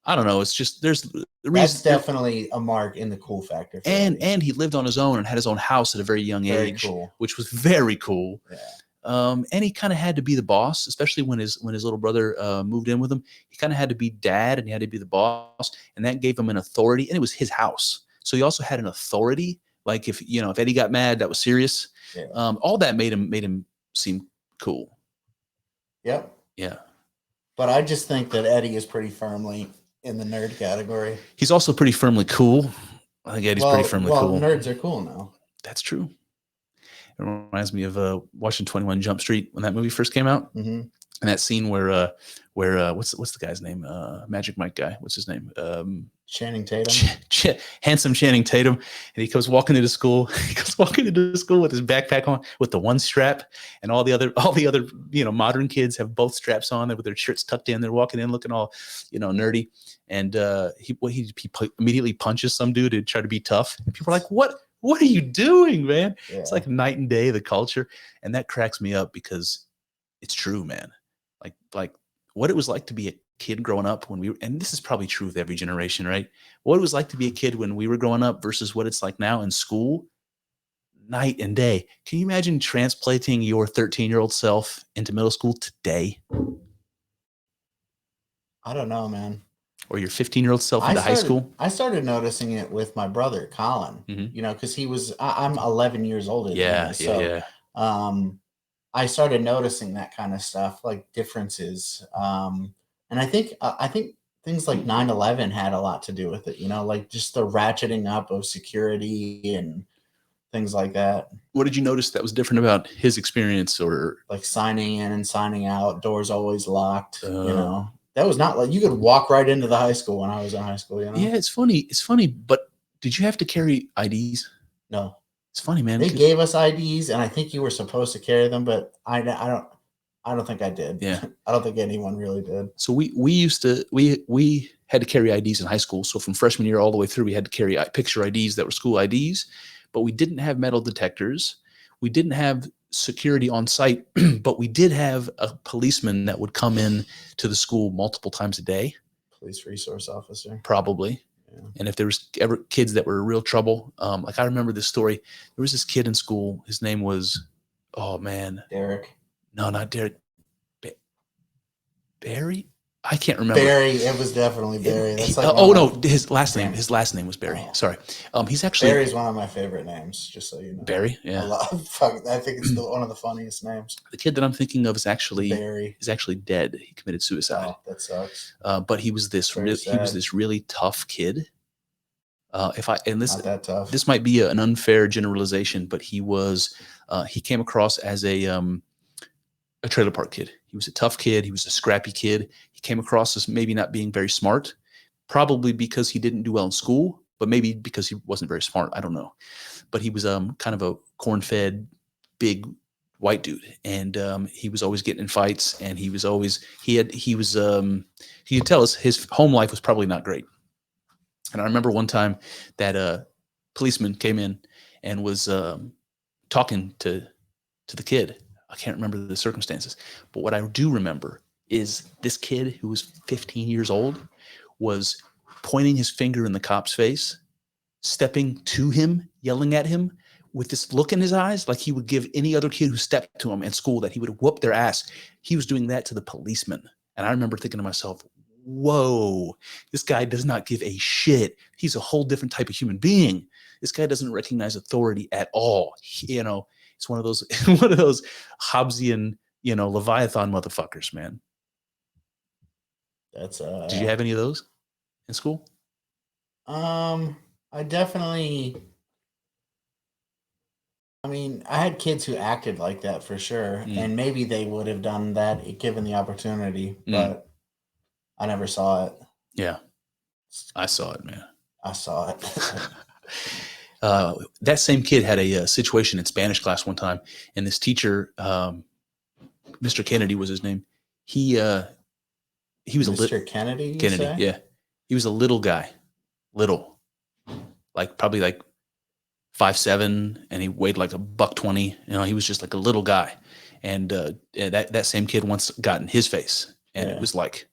I don't know. It's just that's definitely a mark in the cool factor. And he lived on his own and had his own house at a very young age, which was very cool. Yeah. And he kind of had to be the boss, especially when his little brother moved in with him. He kind of had to be dad, and he had to be the boss, and that gave him an authority. And it was his house, so he also had an authority. Like if Eddie got mad, that was serious. Yeah. All that made him seem cool. Yep. Yeah. But I just think that Eddie is pretty firmly in the nerd category. He's also pretty firmly cool. I think Eddie's pretty firmly cool. Nerds are cool now. That's true. It reminds me of watching 21 Jump Street when that movie first came out. Mm-hmm. And that scene where what's the guy's name? Magic Mike guy. What's his name? Channing Tatum. Handsome Channing Tatum. And he comes walking into school. He goes walking into school with his backpack on, with the one strap, and all the other modern kids have both straps on with their shirts tucked in. They're walking in looking all nerdy. And he immediately punches some dude to try to be tough. And people are like, What are you doing, man? Yeah. It's like night and day, the culture. And that cracks me up because it's true, man. Like what it was like to be a kid growing up and this is probably true with every generation, right? What it was like to be a kid when we were growing up versus what it's like now in school, night and day. Can you imagine transplanting your 13-year-old self into middle school today? I don't know, man. Or your 15-year-old self into high school? I started noticing it with my brother, Colin, you know, because I'm 11 years older than him. So, I started noticing that kind of stuff, like differences. And I think things like 9/11 had a lot to do with it, you know, like just the ratcheting up of security and things like that. What did you notice that was different about his experience? Or like signing in and signing out, doors always locked, you know? That was not like you could walk right into the high school when I was in high school, you know? Yeah, it's funny, but did you have to carry IDs? No. It's funny, man. They gave us IDs, and I think you were supposed to carry them, but I don't think I did. Yeah. I don't think anyone really did. So we had to carry IDs in high school. So from freshman year all the way through, we had to carry picture IDs that were school IDs, but we didn't have metal detectors. We didn't have security on site, but we did have a policeman that would come in to the school multiple times a day. Police resource officer. Probably. Yeah. And if there was ever kids that were in real trouble, like I remember this story. There was this kid in school. His name was, oh man. Derek. No, not Derek. Barry? I can't remember. Barry. It was definitely Barry. That's like his last name. His last name was Barry. Oh. Sorry. He's actually Barry's one of my favorite names. Just so you know, Barry. Yeah. I think it's one of the funniest names. The kid that I'm thinking of is actually Barry. Is actually dead. He committed suicide. Oh, that sucks. But he was this really tough kid. Not that tough. This might be an unfair generalization, but he came across as a trailer park kid. He was a tough kid. He was a scrappy kid. He came across as maybe not being very smart, probably because he didn't do well in school, but maybe because he wasn't very smart. I don't know. But he was kind of a corn-fed, big white dude, and he was always getting in fights, and he could tell us his home life was probably not great. And I remember one time that a policeman came in and was talking to the kid. I can't remember the circumstances, but what I do remember is this kid who was 15 years old was pointing his finger in the cop's face, stepping to him, yelling at him with this look in his eyes, like he would give any other kid who stepped to him at school that he would whoop their ass. He was doing that to the policeman. And I remember thinking to myself, whoa, this guy does not give a shit. He's a whole different type of human being. This guy doesn't recognize authority at all. It's one of those Hobbesian, Leviathan motherfuckers, man. That's Did you have any of those in school? I definitely. I mean, I had kids who acted like that for sure, and maybe they would have done that given the opportunity, but I never saw it. Yeah, I saw it, man. I saw it. That same kid had a situation in Spanish class one time, and this teacher, Mr. Kennedy was his name. He was Mr. Kennedy. Kennedy, yeah. He was a little guy, probably like 5'7", and he weighed like $120. He was just like a little guy, and that same kid once got in his face, and it was like,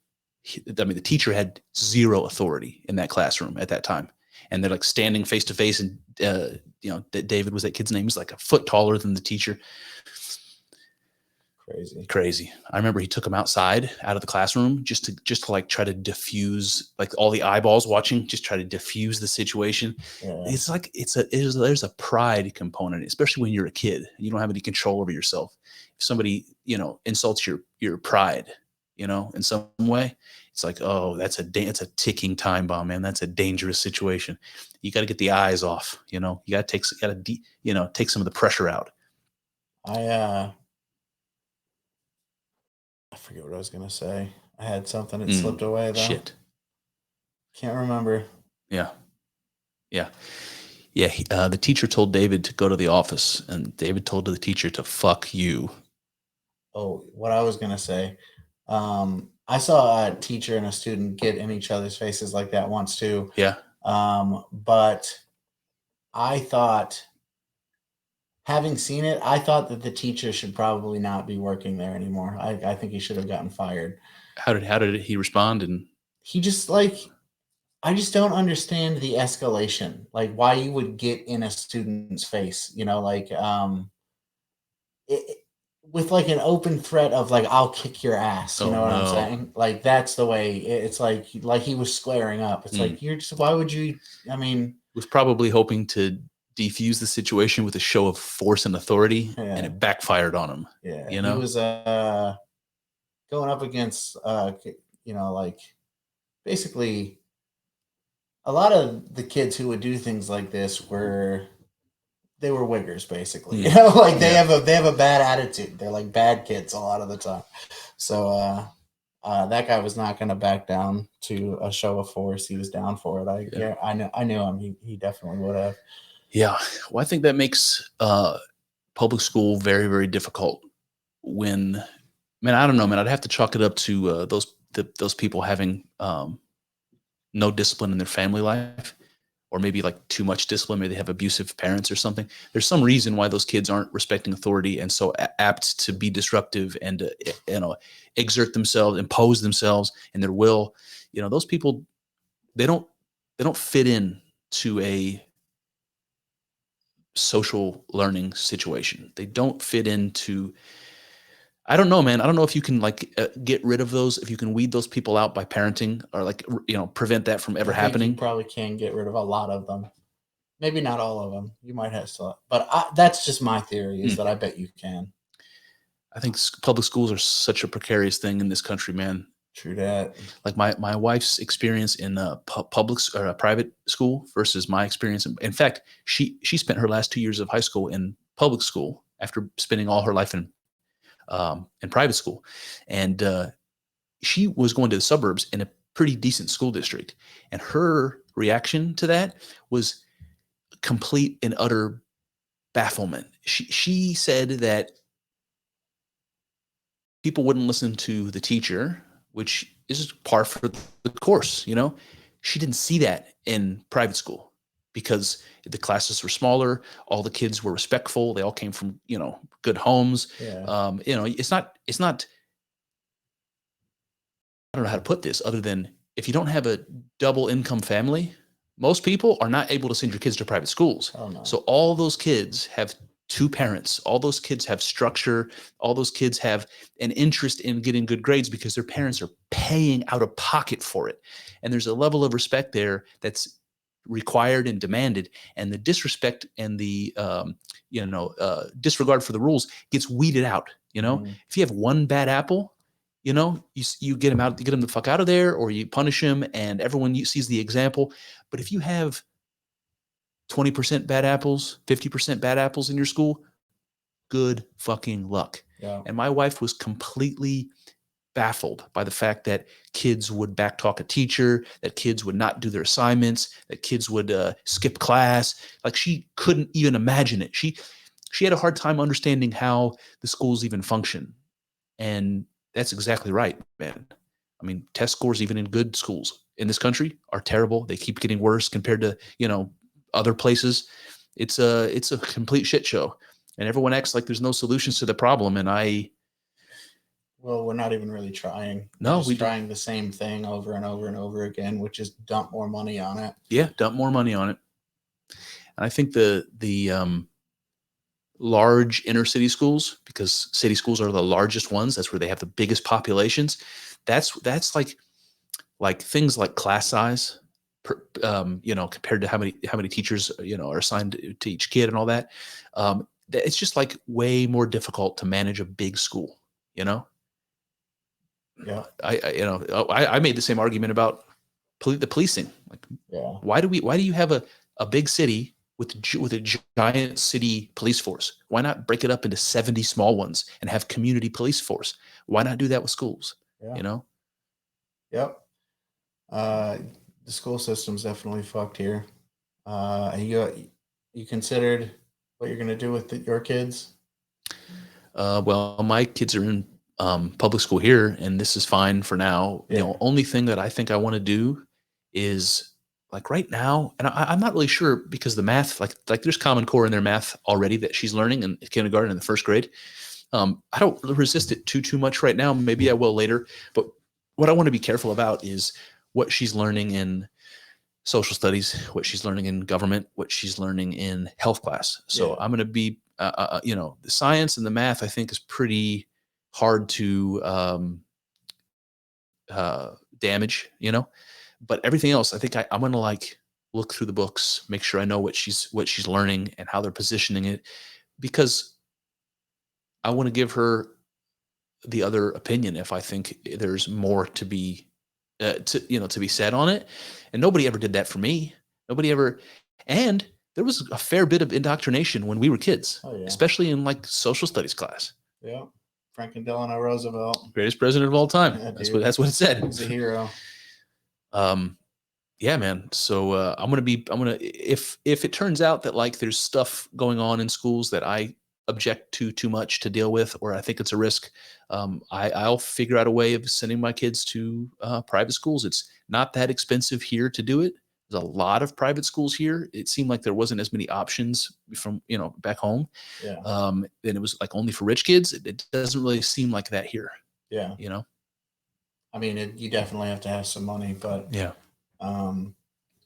the teacher had zero authority in that classroom at that time. And they're like standing face to face, and David was that kid's name. He's like a foot taller than the teacher. Crazy. I remember he took him out of the classroom, just to like try to diffuse, like all the eyeballs watching, just try to diffuse the situation. Yeah. It's like there's a pride component, especially when you're a kid. You don't have any control over yourself. If somebody insults your pride, in some way, it's like, oh, that's a ticking time bomb, man. That's a dangerous situation. You got to get the eyes off. You got to take some of the pressure out. I forget what I was gonna say. I had something that slipped away though. Shit. Can't remember. Yeah. The teacher told David to go to the office, and David told the teacher to fuck you. Oh, what I was gonna say. I saw a teacher and a student get in each other's faces like that once too. Yeah. But I thought, having seen it, I thought that the teacher should probably not be working there anymore. I think he should have gotten fired. How did he respond? And he just I just don't understand the escalation. Like why you would get in a student's face, with like an open threat of like, I'll kick your ass. You know what I'm saying? Like, that's the way it's like he was squaring up. It's like, why would you, was probably hoping to defuse the situation with a show of force and authority, and it backfired on him. Yeah. He was going up against, basically a lot of the kids who would do things like this they were wiggers, basically. They have a bad attitude. They're like bad kids a lot of the time. So that guy was not going to back down to a show of force. He was down for it. I knew him. He definitely would have. Yeah. Well, I think that makes public school very, very difficult. I don't know, man. I'd have to chalk it up to those people having no discipline in their family life, or maybe like too much discipline. Maybe they have abusive parents or something. There's some reason why those kids aren't respecting authority and so apt to be disruptive and exert themselves, impose themselves and their will. Those people, they don't fit in to a social learning situation. They don't fit into I don't know, man. I don't know if you can get rid of those, if you can weed those people out by parenting, or prevent that from ever happening. You probably can get rid of a lot of them. Maybe not all of them. You might have to, but that's just my theory, is that I bet you can. I think public schools are such a precarious thing in this country, man. True that. Like my wife's experience in public or a private school versus my experience. In fact, she spent her last 2 years of high school in public school after spending all her life in private school, and she was going to the suburbs in a pretty decent school district, and her reaction to that was complete and utter bafflement. She said that people wouldn't listen to the teacher, which is par for the course. She didn't see that in private school because the classes were smaller. All the kids were respectful. They all came from, good homes. Yeah. It's not, I don't know how to put this other than, if you don't have a double income family, most people are not able to send your kids to private schools. Oh, no. So all those kids have two parents. All those kids have structure. All those kids have an interest in getting good grades because their parents are paying out of pocket for it. And there's a level of respect there that's required and demanded. And the disrespect and the disregard for the rules gets weeded out. If you have one bad apple, you get him out, you get him the fuck out of there, or you punish him, and everyone sees the example. But if you have 20% bad apples, 50% bad apples in your school, good fucking luck. Yeah. And my wife was completely baffled by the fact that kids would backtalk a teacher, that kids would not do their assignments, that kids would skip class. Like, she couldn't even imagine it. She had a hard time understanding how the schools even function. And that's exactly right, man. I mean, test scores, even in good schools in this country, are terrible. They keep getting worse compared to, other places. It's a complete shit show, and everyone acts like there's no solutions to the problem. And well, we're not even really trying. No, we're trying the same thing over and over and over again, which is dump more money on it. Yeah, dump more money on it. And I think the large inner city schools, because city schools are the largest ones, that's where they have the biggest populations. That's like things like class size, compared to how many teachers, are assigned to each kid and all that. It's just like way more difficult to manage a big school, Yeah. I made the same argument about the policing. Like, yeah. Why do you have a big city with a giant city police force? Why not break it up into 70 small ones and have community police force? Why not do that with schools? Yeah. Yep. The school system's definitely fucked here. You considered what you're going to do with your kids? Well, my kids are in public school here, and this is fine for now. Yeah. The only thing that I think I want to do is, like, right now, and I'm not really sure, because the math, like there's Common Core in their math already that she's learning in kindergarten and the first grade. I don't resist it too much right now. Maybe I will later. But what I want to be careful about is what she's learning in social studies, what she's learning in government, what she's learning in health class. So I'm going to be, the science and the math, I think, is pretty hard to damage, but everything else, I think I'm going to look through the books, make sure I know what she's learning and how they're positioning it, because I want to give her the other opinion if I think there's more to be to be said on it. And nobody ever did that for me. Nobody ever. And there was a fair bit of indoctrination when we were kids, especially in social studies class. Yeah. Franklin Delano Roosevelt, greatest president of all time. Yeah, that's what it said. He's a hero. Yeah, man. So I'm gonna if it turns out that there's stuff going on in schools that I object to too much to deal with, or I think it's a risk, I'll figure out a way of sending my kids to private schools. It's not that expensive here to do it. There's a lot of private schools here. It seemed like there wasn't as many options from back home. Yeah. And it was only for rich kids. It doesn't really seem like that here. Yeah. I mean, you definitely have to have some money, but yeah.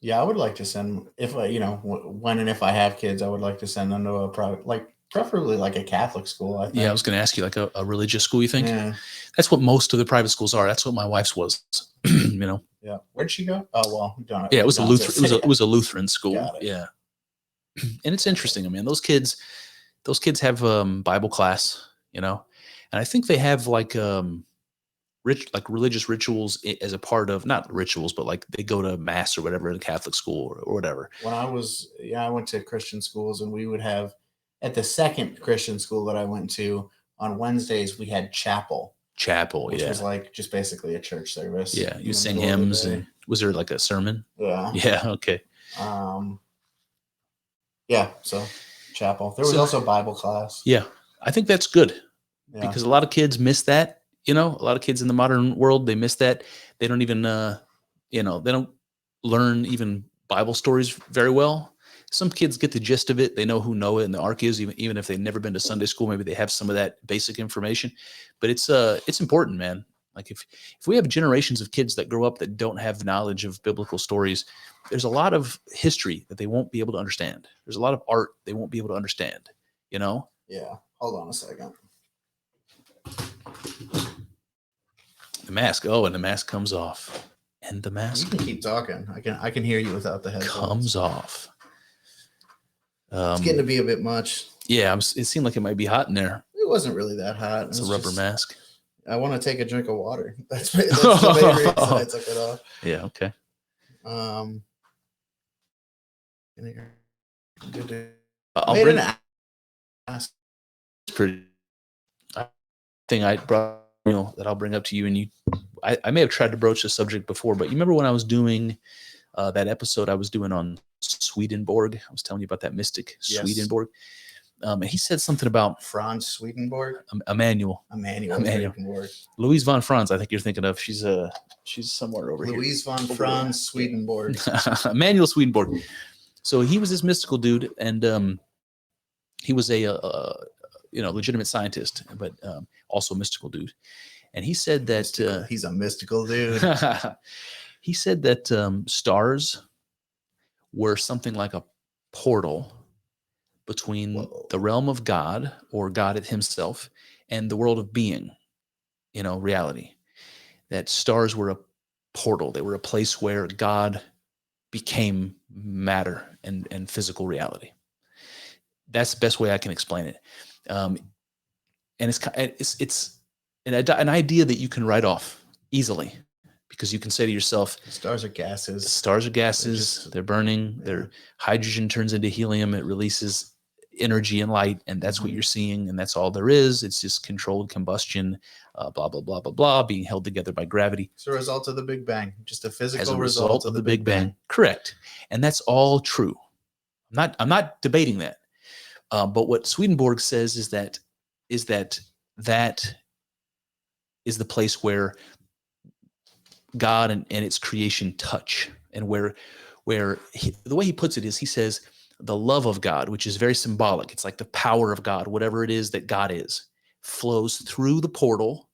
Yeah, I would like to send, when and if I have kids, I would like to send them to a private, Preferably like a Catholic school, I think. Yeah, I was going to ask you, like a religious school, you think? Yeah. That's what most of the private schools are. That's what my wife's was, you know? Yeah. Where'd she go? Oh, well, don't. Yeah, it was a don't Lutheran. say It was a Lutheran school. Got it. Yeah, and it's interesting. I mean, those kids have Bible class, you know, and I think they have like religious rituals as a part of, not rituals, but like they go to mass or whatever in a Catholic school or whatever. When I went to Christian schools, and we would have, at the second Christian school that I went to, on Wednesdays we had chapel. Which was like just basically a church service. Yeah, you sing hymns, and was there like a sermon? Yeah. Yeah. Okay. Yeah. So chapel. There was also Bible class. Yeah, I think that's good because a lot of kids miss that. You know, a lot of kids in the modern world, they miss that. They don't even, they don't learn even Bible stories very well. Some kids get the gist of it. They know who Noah and the ark is, even if they've never been to Sunday school. Maybe they have some of that basic information. But it's important, man. Like if we have generations of kids that grow up that don't have knowledge of biblical stories, there's a lot of history that they won't be able to understand. There's a lot of art they won't be able to understand, you know? Yeah. Hold on a second. The mask. Oh, and the mask comes off. And the mask. You can keep talking. I can hear you without the headphones. Comes off. It's getting to be a bit much. Yeah, it seemed like it might be hot in there. It wasn't really that hot. It's a rubber mask. I want to take a drink of water. That's the main reason I took it off. Yeah. Okay. I'll bring it. Pretty thing I brought, that I'll bring up to you, and you. I may have tried to broach the subject before, but you remember when I was doing that episode I was doing on Swedenborg? I was telling you about that mystic, yes. Swedenborg. And he said something about Franz Swedenborg. Emmanuel Swedenborg. Louise von Franz, I think you're thinking of. She's somewhere over here. Louise von Franz Swedenborg. Emmanuel Swedenborg. So he was this mystical dude, and he was a legitimate scientist, but also a mystical dude. And he said that he's a mystical dude. He said that stars were something like a portal between the realm of God, or God himself, and the world of being, reality. That stars were a portal. They were a place where God became matter and physical reality. That's the best way I can explain it. And it's an idea that you can write off easily, because you can say to yourself, stars are gases. Stars are gases. They're burning. Yeah. Their hydrogen turns into helium. It releases energy and light, and that's what you're seeing, and that's all there is. It's just controlled combustion, blah, blah, blah, blah, blah, being held together by gravity. It's a result of the Big Bang, just a physical As a result of the Big Bang. Correct. And that's all true. I'm not debating that. But what Swedenborg says is that is the place where God and its creation touch, and where the way he puts it is, he says the love of God, which is very symbolic. It's like the power of God, whatever it is that God is, flows through the portal,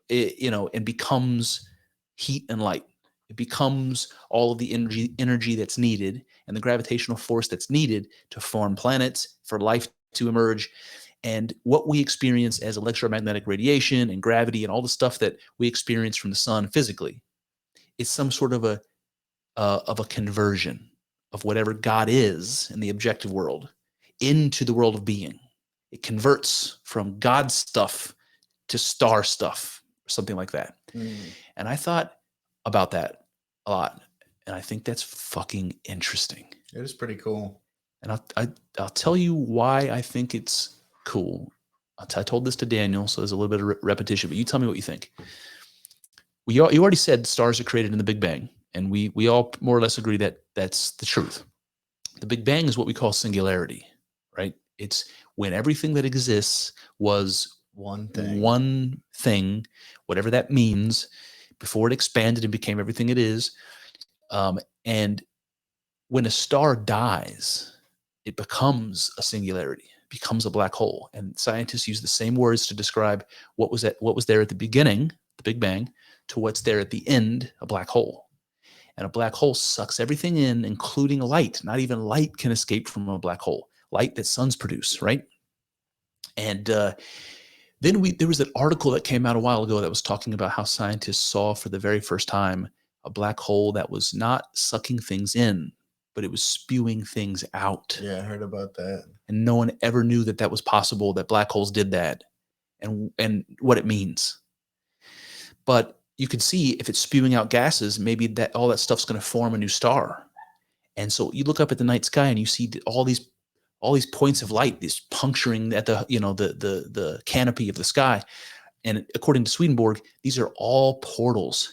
and becomes heat and light. It becomes all of the energy that's needed, and the gravitational force that's needed to form planets, for life to emerge. And what we experience as electromagnetic radiation and gravity and all the stuff that we experience from the sun physically is some sort of a conversion of whatever God is in the objective world into the world of being. It converts from God stuff to star stuff, or something like that. And I thought about that a lot, and I think that's fucking interesting. It is pretty cool. And I'll tell you why I think it's cool. I told this to Daniel, so there's a little bit of repetition, but you tell me what you think. You already said stars are created in the Big Bang, and we all more or less agree that that's the truth. The Big Bang is what we call singularity, right? It's when everything that exists was one thing, whatever that means, before it expanded and became everything it is. And when a star dies, it becomes a singularity, becomes a black hole. And scientists use the same words to describe what was there at the beginning, the Big Bang, to what's there at the end, a black hole. And a black hole sucks everything in, including light. Not even light can escape from a black hole. Light that suns produce, right? And then there was an article that came out a while ago that was talking about how scientists saw for the very first time a black hole that was not sucking things in, but it was spewing things out. Yeah, I heard about that. And no one ever knew that was possible, that black holes did that, and what it means. But you could see if it's spewing out gases, maybe that all that stuff's going to form a new star. And so you look up at the night sky and you see all these points of light, this puncturing at the canopy of the sky. And according to Swedenborg, these are all portals,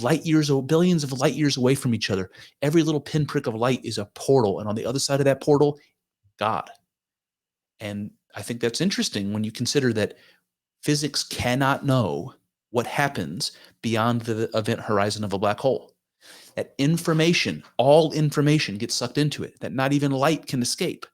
light years, billions of light years away from each other. Every little pinprick of light is a portal. And on the other side of that portal, God. And I think that's interesting when you consider that physics cannot know what happens beyond the event horizon of a black hole. That information, all information gets sucked into it, that not even light can escape.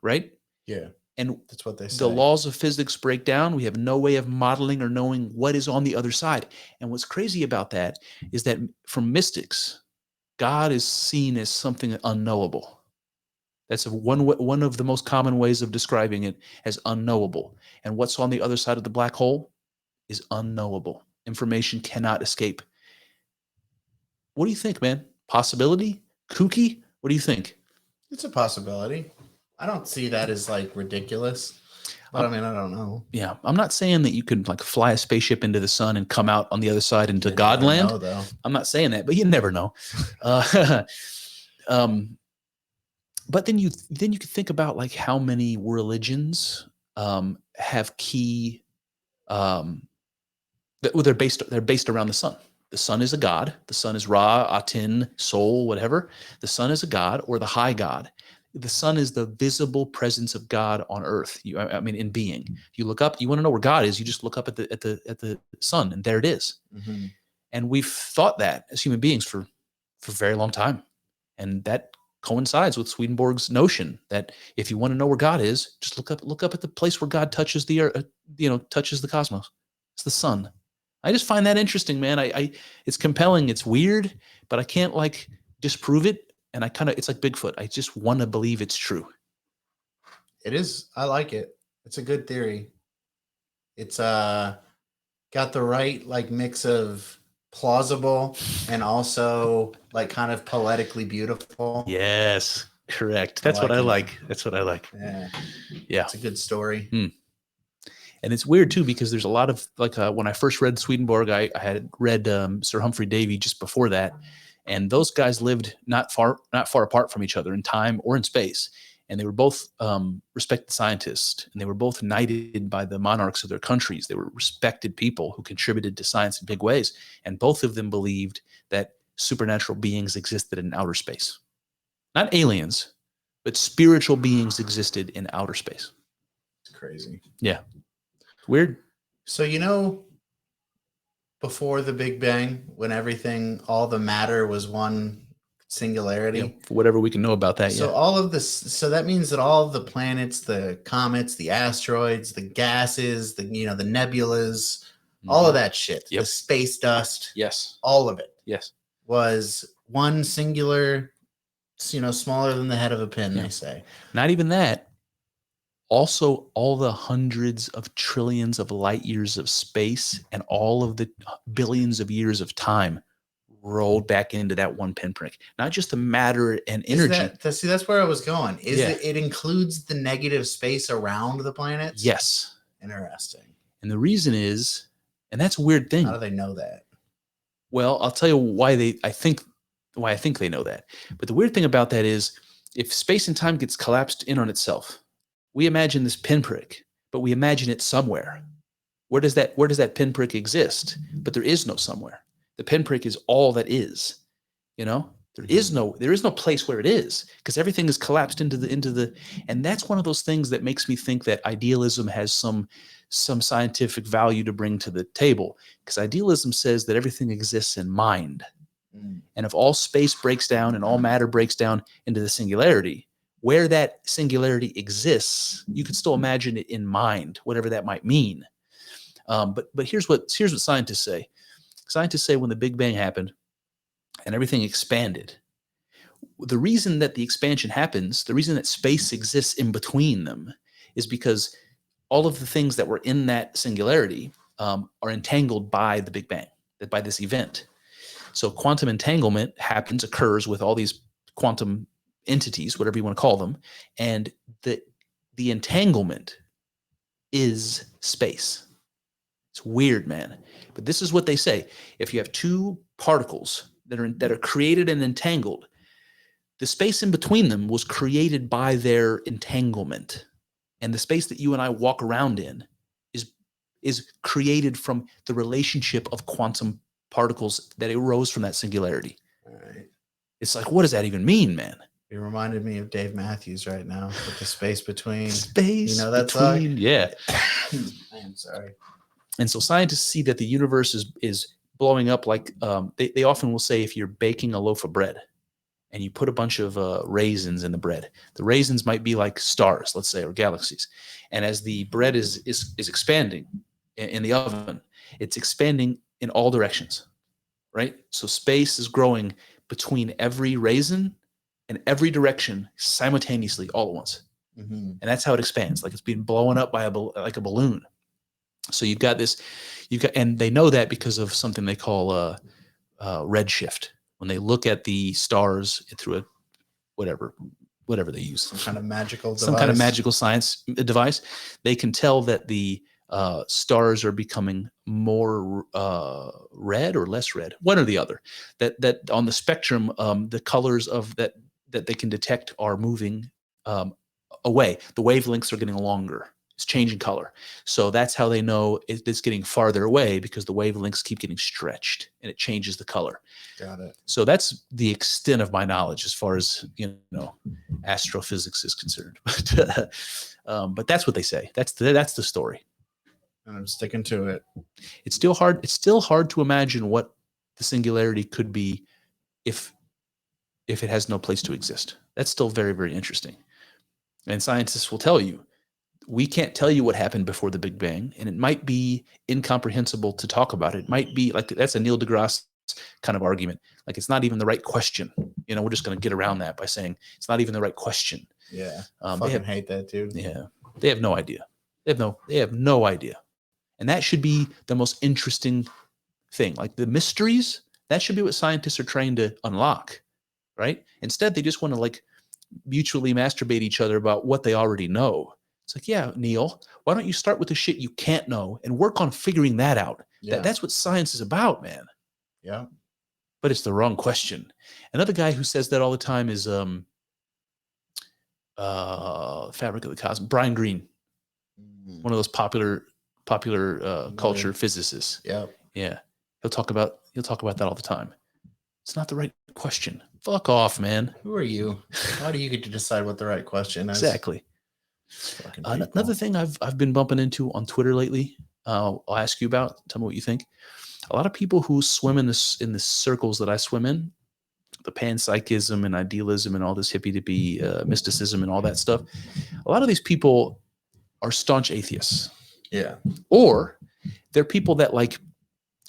Right? Yeah. And that's what they say. The laws of physics break down. We have no way of modeling or knowing what is on the other side. And what's crazy about that is that from mystics, God is seen as something unknowable. That's one of the most common ways of describing it, as unknowable. And what's on the other side of the black hole is unknowable. Information cannot escape. What do you think, man? Possibility? Kooky? What do you think? It's a possibility. I don't see that as like ridiculous, but I mean, I don't know. Yeah, I'm not saying that you could like fly a spaceship into the sun and come out on the other side into Godland. I'm not saying that, but you never know. But then you could think about like how many religions have key. They're based around the sun. The sun is a god. The sun is Ra, Aten, Sol, whatever. The sun is a god or the high god. The sun is the visible presence of God on earth. In being. You look up, you want to know where God is, you just look up at the sun, and there it is. Mm-hmm. And we've thought that as human beings for a very long time. And that coincides with Swedenborg's notion that if you want to know where God is, just look up at the place where God touches the earth, touches the cosmos. It's the sun. I just find that interesting, man. It's compelling. It's weird, but I can't like disprove it. And it's like Bigfoot. I just want to believe it's true. It is. I like it. It's a good theory. It's got the right like mix of plausible and also like kind of poetically beautiful. Yes, correct. That's what I like. That's what I like. Yeah. It's a good story. And it's weird too, because there's a lot of like when I first read Swedenborg, I had read Sir Humphrey Davy just before that. And those guys lived not far apart from each other in time or in space. And they were both respected scientists, and they were both knighted by the monarchs of their countries. They were respected people who contributed to science in big ways. And both of them believed that supernatural beings existed in outer space. Not aliens, but spiritual beings existed in outer space. It's crazy. Yeah. Weird. So, before the Big Bang, when all the matter was one singularity. Yeah, for whatever we can know about that. So all of this, so that means that all of the planets, the comets, the asteroids, the gases, the nebulas, all of that shit, the space dust. Yes. All of it. Yes. Was one singular, smaller than the head of a pin, they say. Not even that. Also, all the hundreds of trillions of light years of space and all of the billions of years of time rolled back into that one pinprick. Not just the matter and energy. That's where I was going. It includes the negative space around the planets? Yes. Interesting. And the reason is, and that's a weird thing. How do they know that? Well, I'll tell you why I think they know that. But the weird thing about that is, if space and time gets collapsed in on itself, we imagine this pinprick, but we imagine it somewhere. Where does that pinprick exist? But there is no somewhere. The pinprick is all that is. There is no place where it is, because everything is collapsed into the. And that's one of those things that makes me think that idealism has some scientific value to bring to the table, because idealism says that everything exists in mind. And if all space breaks down and all matter breaks down into the singularity, where that singularity exists, you can still imagine it in mind, whatever that might mean. But here's what scientists say. Scientists say when the Big Bang happened and everything expanded, the reason that the expansion happens, the reason that space exists in between them, is because all of the things that were in that singularity are entangled by the Big Bang, by this event. So quantum entanglement occurs with all these quantum entities, whatever you want to call them, and the entanglement is space. It's weird, man. But this is what they say. If you have two particles that are created and entangled, the space in between them was created by their entanglement. And the space that you and I walk around in is created from the relationship of quantum particles that arose from that singularity. All right. It's like, what does that even mean, man? You reminded me of Dave Matthews right now with the space between. Space, you know that between, song? Yeah. I'm sorry. And so scientists see that the universe is blowing up like they often will say, if you're baking a loaf of bread and you put a bunch of raisins in the bread, the raisins might be like stars, let's say, or galaxies. And as the bread is expanding in the oven, it's expanding in all directions, right? So space is growing between every raisin and every direction simultaneously all at once. Mm-hmm. And that's how it expands, like it's being blown up by like a balloon. So you've got, and they know that because of something they call redshift. When they look at the stars through a whatever they use, some kind of magical science device, they can tell that the stars are becoming more red or less red, one or the other. That on the spectrum, the colors of that they can detect are moving away. The wavelengths are getting longer. It's changing color. So that's how they know it's getting farther away, because the wavelengths keep getting stretched and it changes the color. Got it. So that's the extent of my knowledge as far as, astrophysics is concerned. But that's what they say. That's the story. And I'm sticking to it. It's still hard. It's still hard to imagine what the singularity could be if it has no place to exist. That's still very, very interesting. And scientists will tell you, we can't tell you what happened before the Big Bang, and it might be incomprehensible to talk about it. It might be like, that's a Neil deGrasse kind of argument. Like, it's not even the right question. We're just going to get around that by saying it's not even the right question. Yeah. I hate that, dude. Yeah. They have no idea. They have no idea. And that should be the most interesting thing. Like the mysteries, that should be what scientists are trying to unlock, right? Instead, they just want to like mutually masturbate each other about what they already know. It's like, yeah, Neil, why don't you start with the shit you can't know and work on figuring that out? Yeah. That's what science is about, man. Yeah. But it's the wrong question. Another guy who says that all the time is Fabric of the Cosmos, Brian Greene, one of those popular culture physicists. Yeah. Yeah. He'll talk about that all the time. It's not the right question. Fuck off, man. Who are you? How do you get to decide what the right question is? Exactly. Another thing I've been bumping into on Twitter lately, I'll ask you about. Tell me what you think. A lot of people who swim in the circles that I swim in, the panpsychism and idealism and all this hippy-dippy mysticism and all that stuff, a lot of these people are staunch atheists. Yeah. Or they're people that like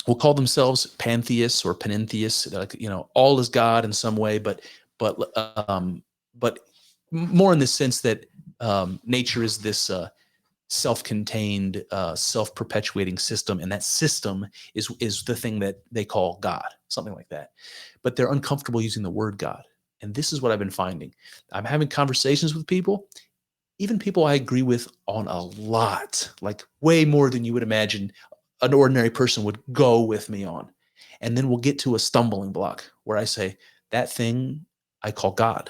will call themselves pantheists or panentheists, like, all is God in some way, but more in the sense that nature is this self-contained, self-perpetuating system, and that system is the thing that they call God, something like that. But they're uncomfortable using the word God. And this is what I've been finding. I'm having conversations with people, even people I agree with on a lot, like way more than you would imagine an ordinary person would go with me on. And then we'll get to a stumbling block where I say, that thing I call God.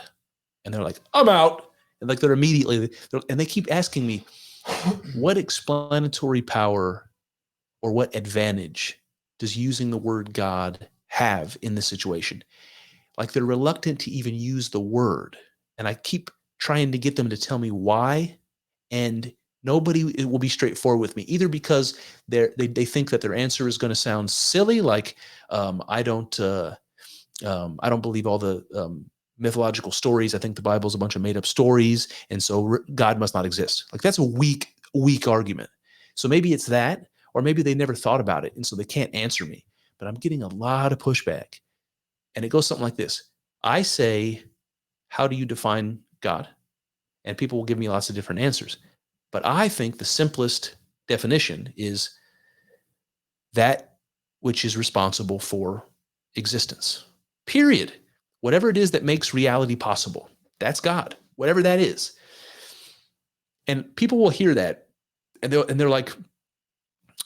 And they're like, I'm out. And like and they keep asking me, what explanatory power or what advantage does using the word God have in this situation? Like, they're reluctant to even use the word. And I keep trying to get them to tell me why. And nobody will be straightforward with me, either because they think that their answer is going to sound silly, like I don't believe all the mythological stories. I think the Bible is a bunch of made up stories, and so God must not exist. Like, that's a weak argument. So maybe it's that, or maybe they never thought about it, and so they can't answer me. But I'm getting a lot of pushback, and it goes something like this. I say, how do you define God? And people will give me lots of different answers. But I think the simplest definition is that which is responsible for existence. Period. Whatever it is that makes reality possible, that's God. Whatever that is. And people will hear that and they're like,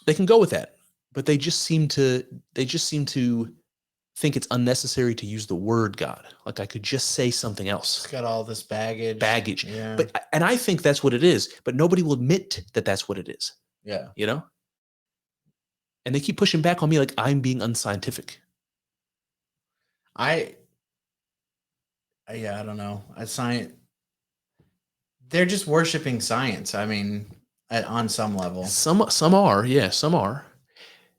they can go with that, but they just seem to think it's unnecessary to use the word God. Like I could just say something else. It's got all this baggage. Yeah. And I think that's what it is, but nobody will admit that that's what it is. Yeah. You know? And they keep pushing back on me like I'm being unscientific. I don't know. They're just worshiping science. I mean, on some level. Some are, yeah, some are.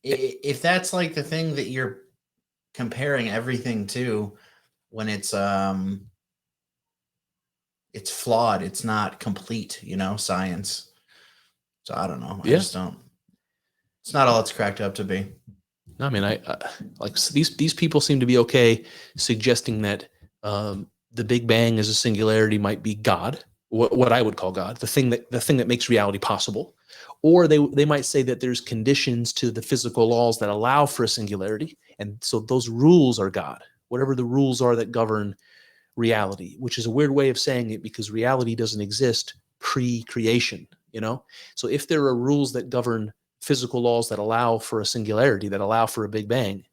If that's like the thing that you're comparing everything to, when it's flawed, it's not complete, science. So I don't know. I just don't. It's not all it's cracked up to be. I mean, I like these people seem to be okay suggesting that the Big Bang as a singularity might be God, what I would call God, the thing that makes reality possible, or they might say that there's conditions to the physical laws that allow for a singularity, and so those rules are God, whatever the rules are that govern reality, which is a weird way of saying it because reality doesn't exist pre-creation, So if there are rules that govern physical laws that allow for a singularity, that allow for a Big Bang,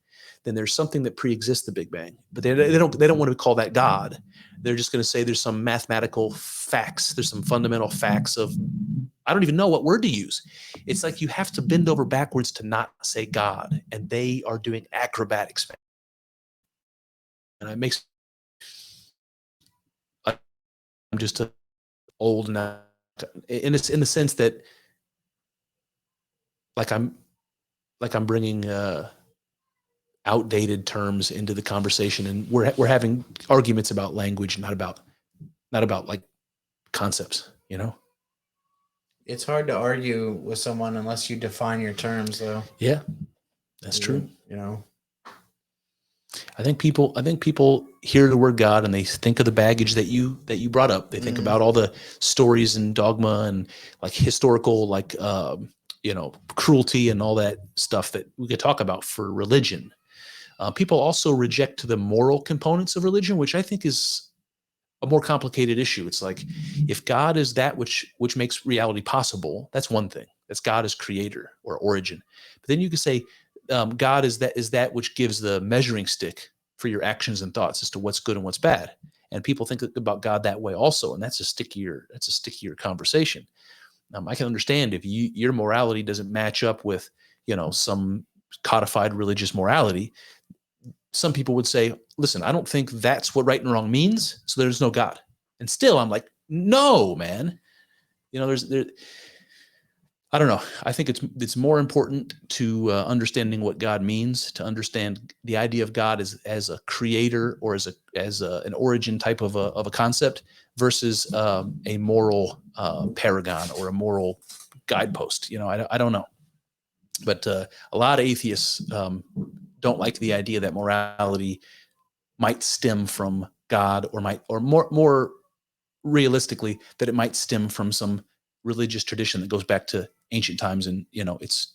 then there's something that pre-exists the Big Bang. But they don't want to call that God. They're just going to say there's some mathematical facts, there's some fundamental facts of, I don't even know what word to use. It's like you have to bend over backwards to not say God, and they are doing acrobatics. And it makes, I'm just old enough, and it's in the sense that like I'm bringing outdated terms into the conversation, and we're having arguments about language, not about like concepts. It's hard to argue with someone unless you define your terms, though. Yeah, that's true. I think people hear the word God and they think of the baggage that you brought up. They think about all the stories and dogma and like historical, like cruelty and all that stuff that we could talk about for religion. People also reject the moral components of religion, which I think is a more complicated issue. It's like, if God is that which makes reality possible, that's one thing. That's God as creator or origin. But then you could say God is that which gives the measuring stick for your actions and thoughts as to what's good and what's bad. And people think about God that way also, and that's a stickier conversation. I can understand if your morality doesn't match up with some codified religious morality. Some people would say, listen, I don't think that's what right and wrong means, so there's no God. And still I'm like, no, man. I don't know. I think it's more important to understanding what God means, to understand the idea of God as a creator or as an origin type of a concept versus a moral paragon or a moral guidepost. I don't know. But a lot of atheists don't like the idea that morality might stem from God, or more realistically, that it might stem from some religious tradition that goes back to ancient times, and it's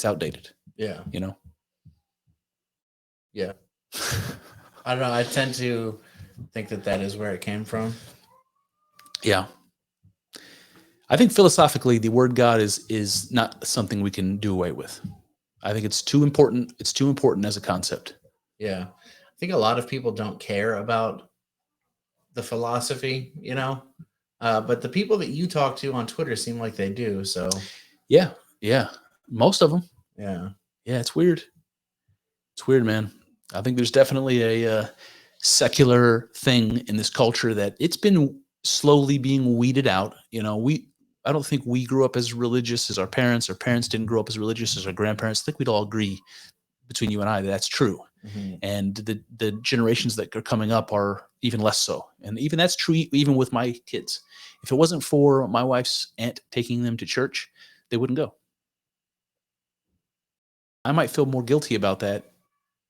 outdated. Yeah. Yeah. I don't know. I tend to think that is where it came from. Yeah. I think philosophically, the word God is not something we can do away with. I think it's too important. It's too important as a concept. Yeah. I think a lot of people don't care about the philosophy, but the people that you talk to on Twitter seem like they do. So yeah. Most of them. Yeah. It's weird. It's weird, man. I think there's definitely a secular thing in this culture that it's been slowly being weeded out. I don't think we grew up as religious as our parents. Our parents didn't grow up as religious as our grandparents. I think we'd all agree between you and I that that's true. Mm-hmm. And the generations that are coming up are even less so. And even that's true even with my kids. If it wasn't for my wife's aunt taking them to church, they wouldn't go. I might feel more guilty about that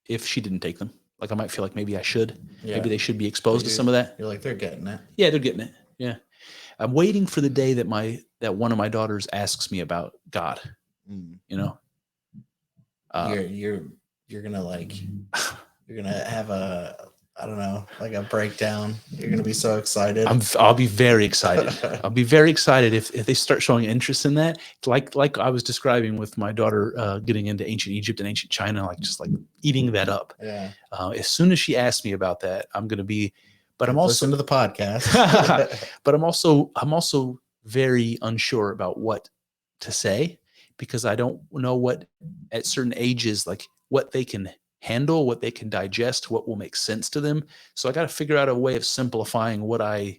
if she didn't take them. Like I might feel like maybe I should. Yeah. Maybe they should be exposed to some of that. You're like, they're getting it. Yeah, they're getting it. Yeah. I'm waiting for the day that one of my daughters asks me about God. You know, you're gonna like you're gonna have a, I don't know, like a breakdown. You're gonna be so excited. I'll be very excited. I'll be very excited if they start showing interest in that. Like I was describing with my daughter getting into ancient Egypt and ancient China, like just like eating that up. Yeah. As soon as she asks me about that, I'm gonna be. But I'm also listen to the podcast. But I'm also very unsure about what to say, because I don't know what at certain ages, like what they can handle, what they can digest, what will make sense to them. So I got to figure out a way of simplifying what I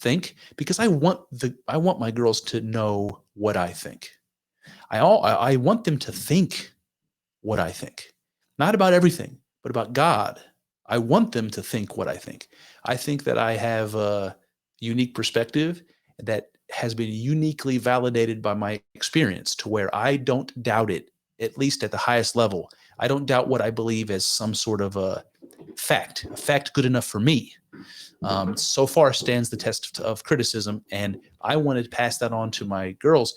think, because I want my girls to know what I think. I want them to think what I think, not about everything, but about God. I want them to think what I think. I think that I have a unique perspective that has been uniquely validated by my experience, to where I don't doubt it, at least at the highest level. I don't doubt what I believe as some sort of a fact good enough for me. So far stands the test of criticism, and I wanted to pass that on to my girls.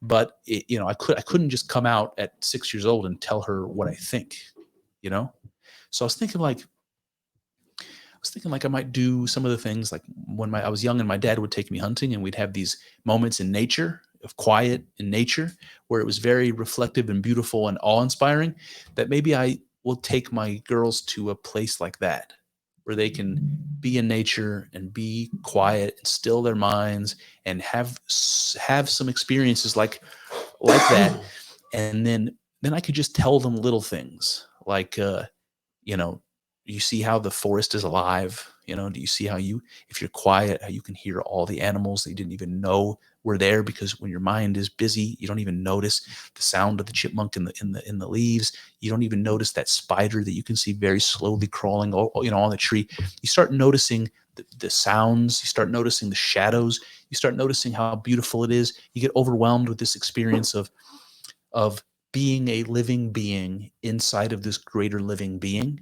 But I couldn't just come out at 6 years old and tell her what I think, So I was thinking like I might do some of the things like when I was young and my dad would take me hunting, and we'd have these moments in nature, of quiet in nature, where it was very reflective and beautiful and awe-inspiring, that maybe I will take my girls to a place like that, where they can be in nature and be quiet and still their minds and have some experiences like that. And then I could just tell them little things like, you see how the forest is alive? Do you see how if you're quiet, how you can hear all the animals that you didn't even know were there? Because when your mind is busy, you don't even notice the sound of the chipmunk in the leaves. You don't even notice that spider that you can see very slowly crawling, on the tree. You start noticing the sounds. You start noticing the shadows. You start noticing how beautiful it is. You get overwhelmed with this experience of being a living being inside of this greater living being.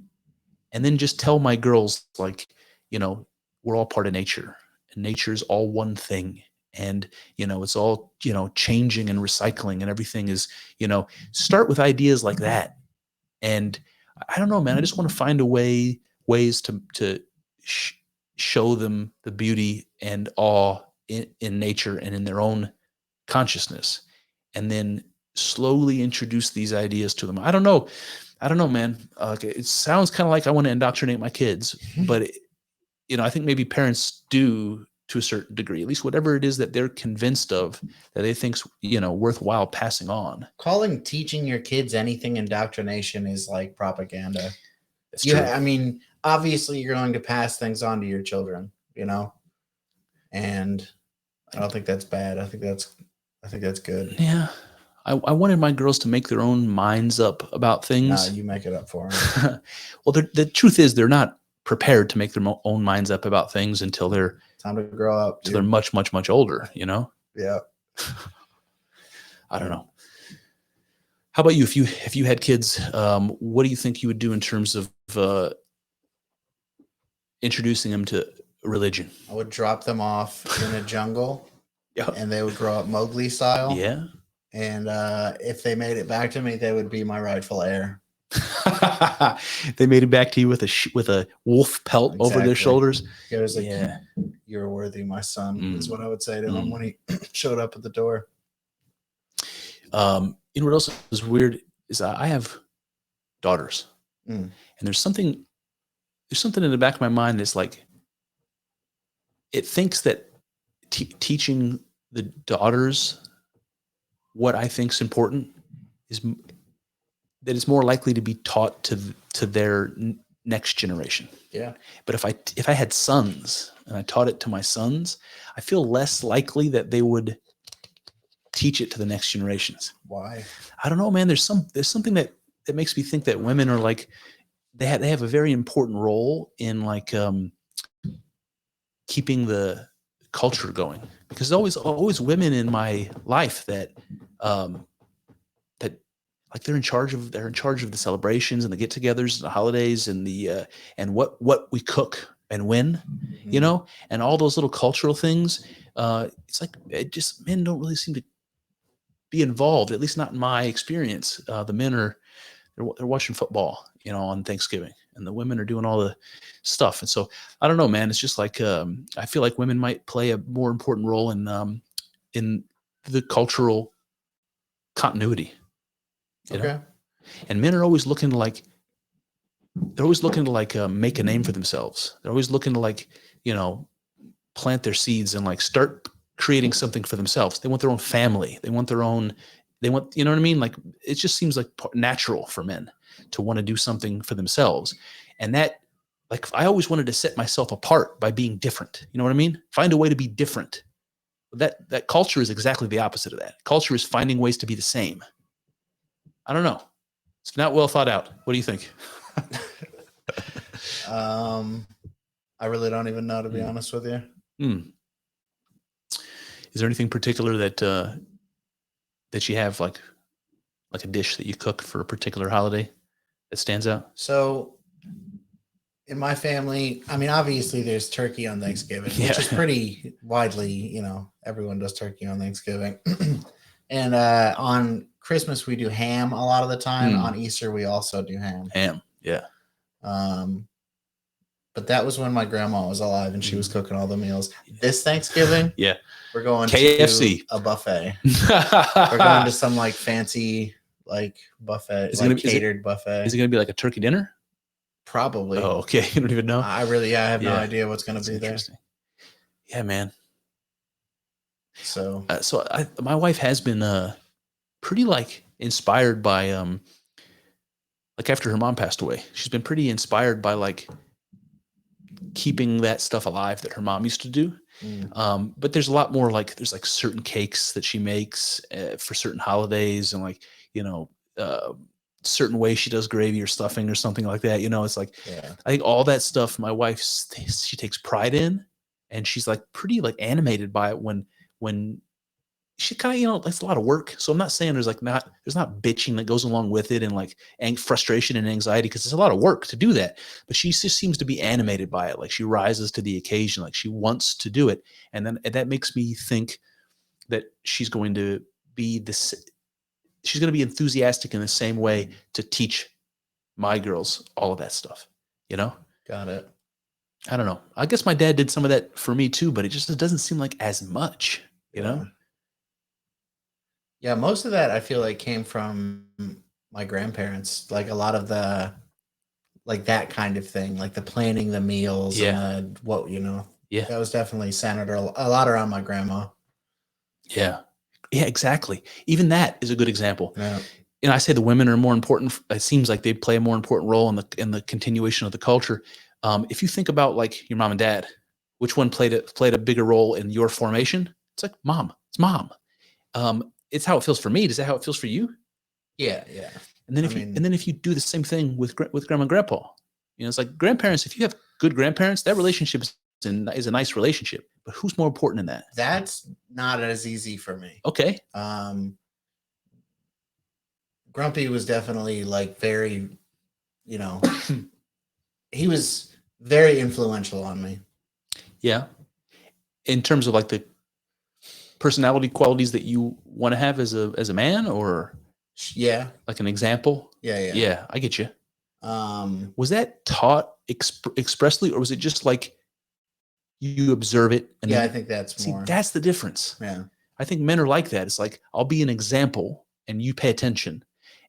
And then just tell my girls, like, we're all part of nature, and nature's all one thing. And, it's all, changing and recycling, and everything is, start with ideas like that. And I don't know, man, I just want to find ways to show them the beauty and awe in nature and in their own consciousness. And then slowly introduce these ideas to them. I don't know, man. It sounds kind of like I want to indoctrinate my kids, but I think maybe parents do to a certain degree, at least whatever it is that they're convinced of that they think's, worthwhile passing on. Calling teaching your kids anything indoctrination is like propaganda. It's true. I mean, obviously you're going to pass things on to your children, and I don't think that's bad. I think that's good. Yeah. I wanted my girls to make their own minds up about things. No, you make it up for them. Well, the truth is they're not prepared to make their own minds up about things until they're time to grow up. Until they're much, much, much older, Yeah. I don't know. How about you? If you had kids, what do you think you would do in terms of introducing them to religion? I would drop them off in a jungle, Yeah. And they would grow up Mowgli style. Yeah. And if they made it back to me, they would be my rightful heir. They made it back to you with a wolf pelt over their shoulders. It was like, you're worthy, my son, is what I would say to him when he showed up at the door. What else is weird is I have daughters, and there's something in the back of my mind that's like, it thinks that teaching the daughters what I think is important is that it's more likely to be taught to their next generation. Yeah. But if I had sons and I taught it to my sons, I feel less likely that they would teach it to the next generations. Why? I don't know, man. There's something that makes me think that women are like, they have a very important role in like keeping the culture going, because there's always women in my life that like they're in charge of the celebrations and the get-togethers and the holidays and the and what we cook, and when, you know, and all those little cultural things. It's like men don't really seem to be involved, at least not in my experience. The men they're watching football, you know, on Thanksgiving, and the women are doing all the stuff. And so I don't know, man. It's just like I feel like women might play a more important role in the cultural continuity. You know? And men are always looking to like make a name for themselves. They're always looking to like, you know, plant their seeds and like start creating something for themselves. They want their own family. They want, you know what I mean? Like, it just seems like natural for men to want to do something for themselves. And that, like, I always wanted to set myself apart by being different. You know what I mean? Find a way to be different. That culture is exactly the opposite of that. Culture is finding ways to be the same. I don't know. It's not well thought out. What do you think? I really don't even know, to be honest with you. Is there anything particular that you have, like a dish that you cook for a particular holiday that stands out? So in my family, I mean, obviously there's turkey on Thanksgiving, which is pretty widely, you know, everyone does turkey on Thanksgiving. And on Christmas, we do ham a lot of the time. On Easter, we also do ham. Yeah. But that was when my grandma was alive and she was cooking all the meals. This Thanksgiving, we're going KFC. to a buffet. We're going to some like fancy like buffet, catered buffet. Is it going to be like a turkey dinner? Probably. Oh, okay. You don't even know? I have no idea what's going to be there. Yeah, man. So, my wife has been pretty like inspired by like after her mom passed away, she's been pretty inspired by like keeping that stuff alive that her mom used to do. But there's a lot more, like there's like certain cakes that she makes for certain holidays, and like, you know, certain way she does gravy or stuffing or something like that. You know, it's like, I think all that stuff my wife, she takes pride in, and she's like pretty like animated by it when she kind of, you know, it's a lot of work. So I'm not saying there's not bitching that goes along with it and like frustration and anxiety, because it's a lot of work to do that. But she just seems to be animated by it. Like she rises to the occasion, like she wants to do it. And then that makes me think that she's going to be enthusiastic in the same way to teach my girls all of that stuff, you know? Got it. I don't know. I guess my dad did some of that for me too, but it doesn't seem like as much, you know? Yeah, most of that I feel like came from my grandparents. Like a lot of the, like that kind of thing, like the planning the meals and what, you know, that was definitely centered a lot around my grandma. Yeah, exactly. Even that is a good example. Yeah. And I say the women are more important. It seems like they play a more important role in the continuation of the culture. If you think about like your mom and dad, which one played a bigger role in your formation? It's like mom. It's mom. It's how it feels for me. Is that how it feels for you? Yeah. And then if you do the same thing with grandma and grandpa, you know, it's like grandparents. If you have good grandparents, that relationship is a nice relationship. But who's more important than that? That's not as easy for me. Okay. Grumpy was definitely like very, you know, he was very influential on me. Yeah. In terms of like the personality qualities that you want to have as a man, or like an example? Yeah, I get you. Was that taught expressly, or was it just like you observe it? And I think that's more. That's the difference. Yeah, I think men are like that. It's like, I'll be an example and you pay attention,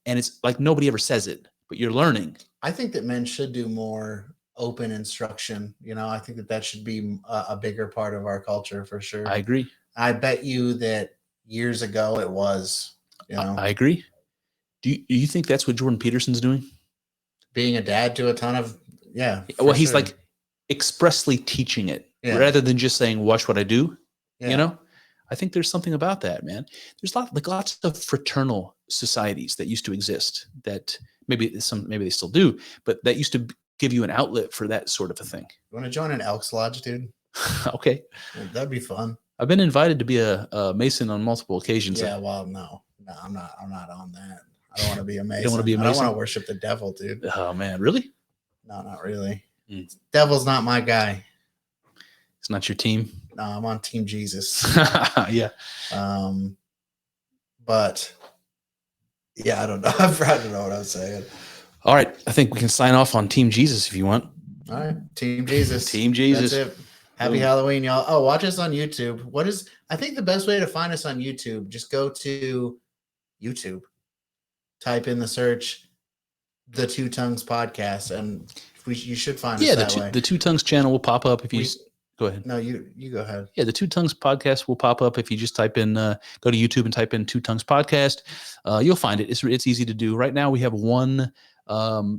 and it's like nobody ever says it, but you're learning. I think that men should do more open instruction. You know, I think that should be a bigger part of our culture for sure. I agree. I bet you that years ago it was, you know. I agree. Do you think that's what Jordan Peterson's doing? Being a dad to a ton of, well, he's like expressly teaching it rather than just saying, watch what I do. You know, I think there's something about that, man. There's lots of fraternal societies that used to exist that maybe they still do, but that used to give you an outlet for that sort of a thing. You want to join an Elks Lodge, dude? Okay. That'd be fun. I've been invited to be a Mason on multiple occasions. Yeah, well, no, I'm not on that. I don't want to be a Mason. You don't want to be a Mason? I don't want to worship the devil, dude. Oh man, really? No, not really. Devil's not my guy. It's not your team. No, I'm on Team Jesus. Yeah. But yeah, I don't know. I don't know what I was saying. All right. I think we can sign off on Team Jesus if you want. All right. Team Jesus. Team Jesus. That's it. Happy Halloween, y'all. Oh, watch us on YouTube. I think the best way to find us on YouTube, just go to YouTube, type in the search, the Two Tongues Podcast, and you should find us that way. The Two Tongues channel will pop up if you go ahead. No, you go ahead. Yeah, the Two Tongues Podcast will pop up if you just type in, go to YouTube and type in Two Tongues Podcast. You'll find it. It's easy to do. Right now we have one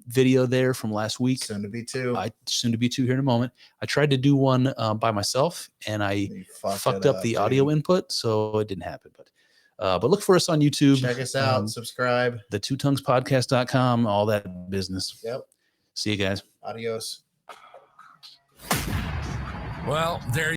video there from last week. Soon to be two. Soon to be two here in a moment. I tried to do one by myself, and I fucked up the audio input, so it didn't happen. But look for us on YouTube. Check us out. Subscribe. The TwoTonguesPodcast.com, all that business. Yep. See you guys. Adios. Well, there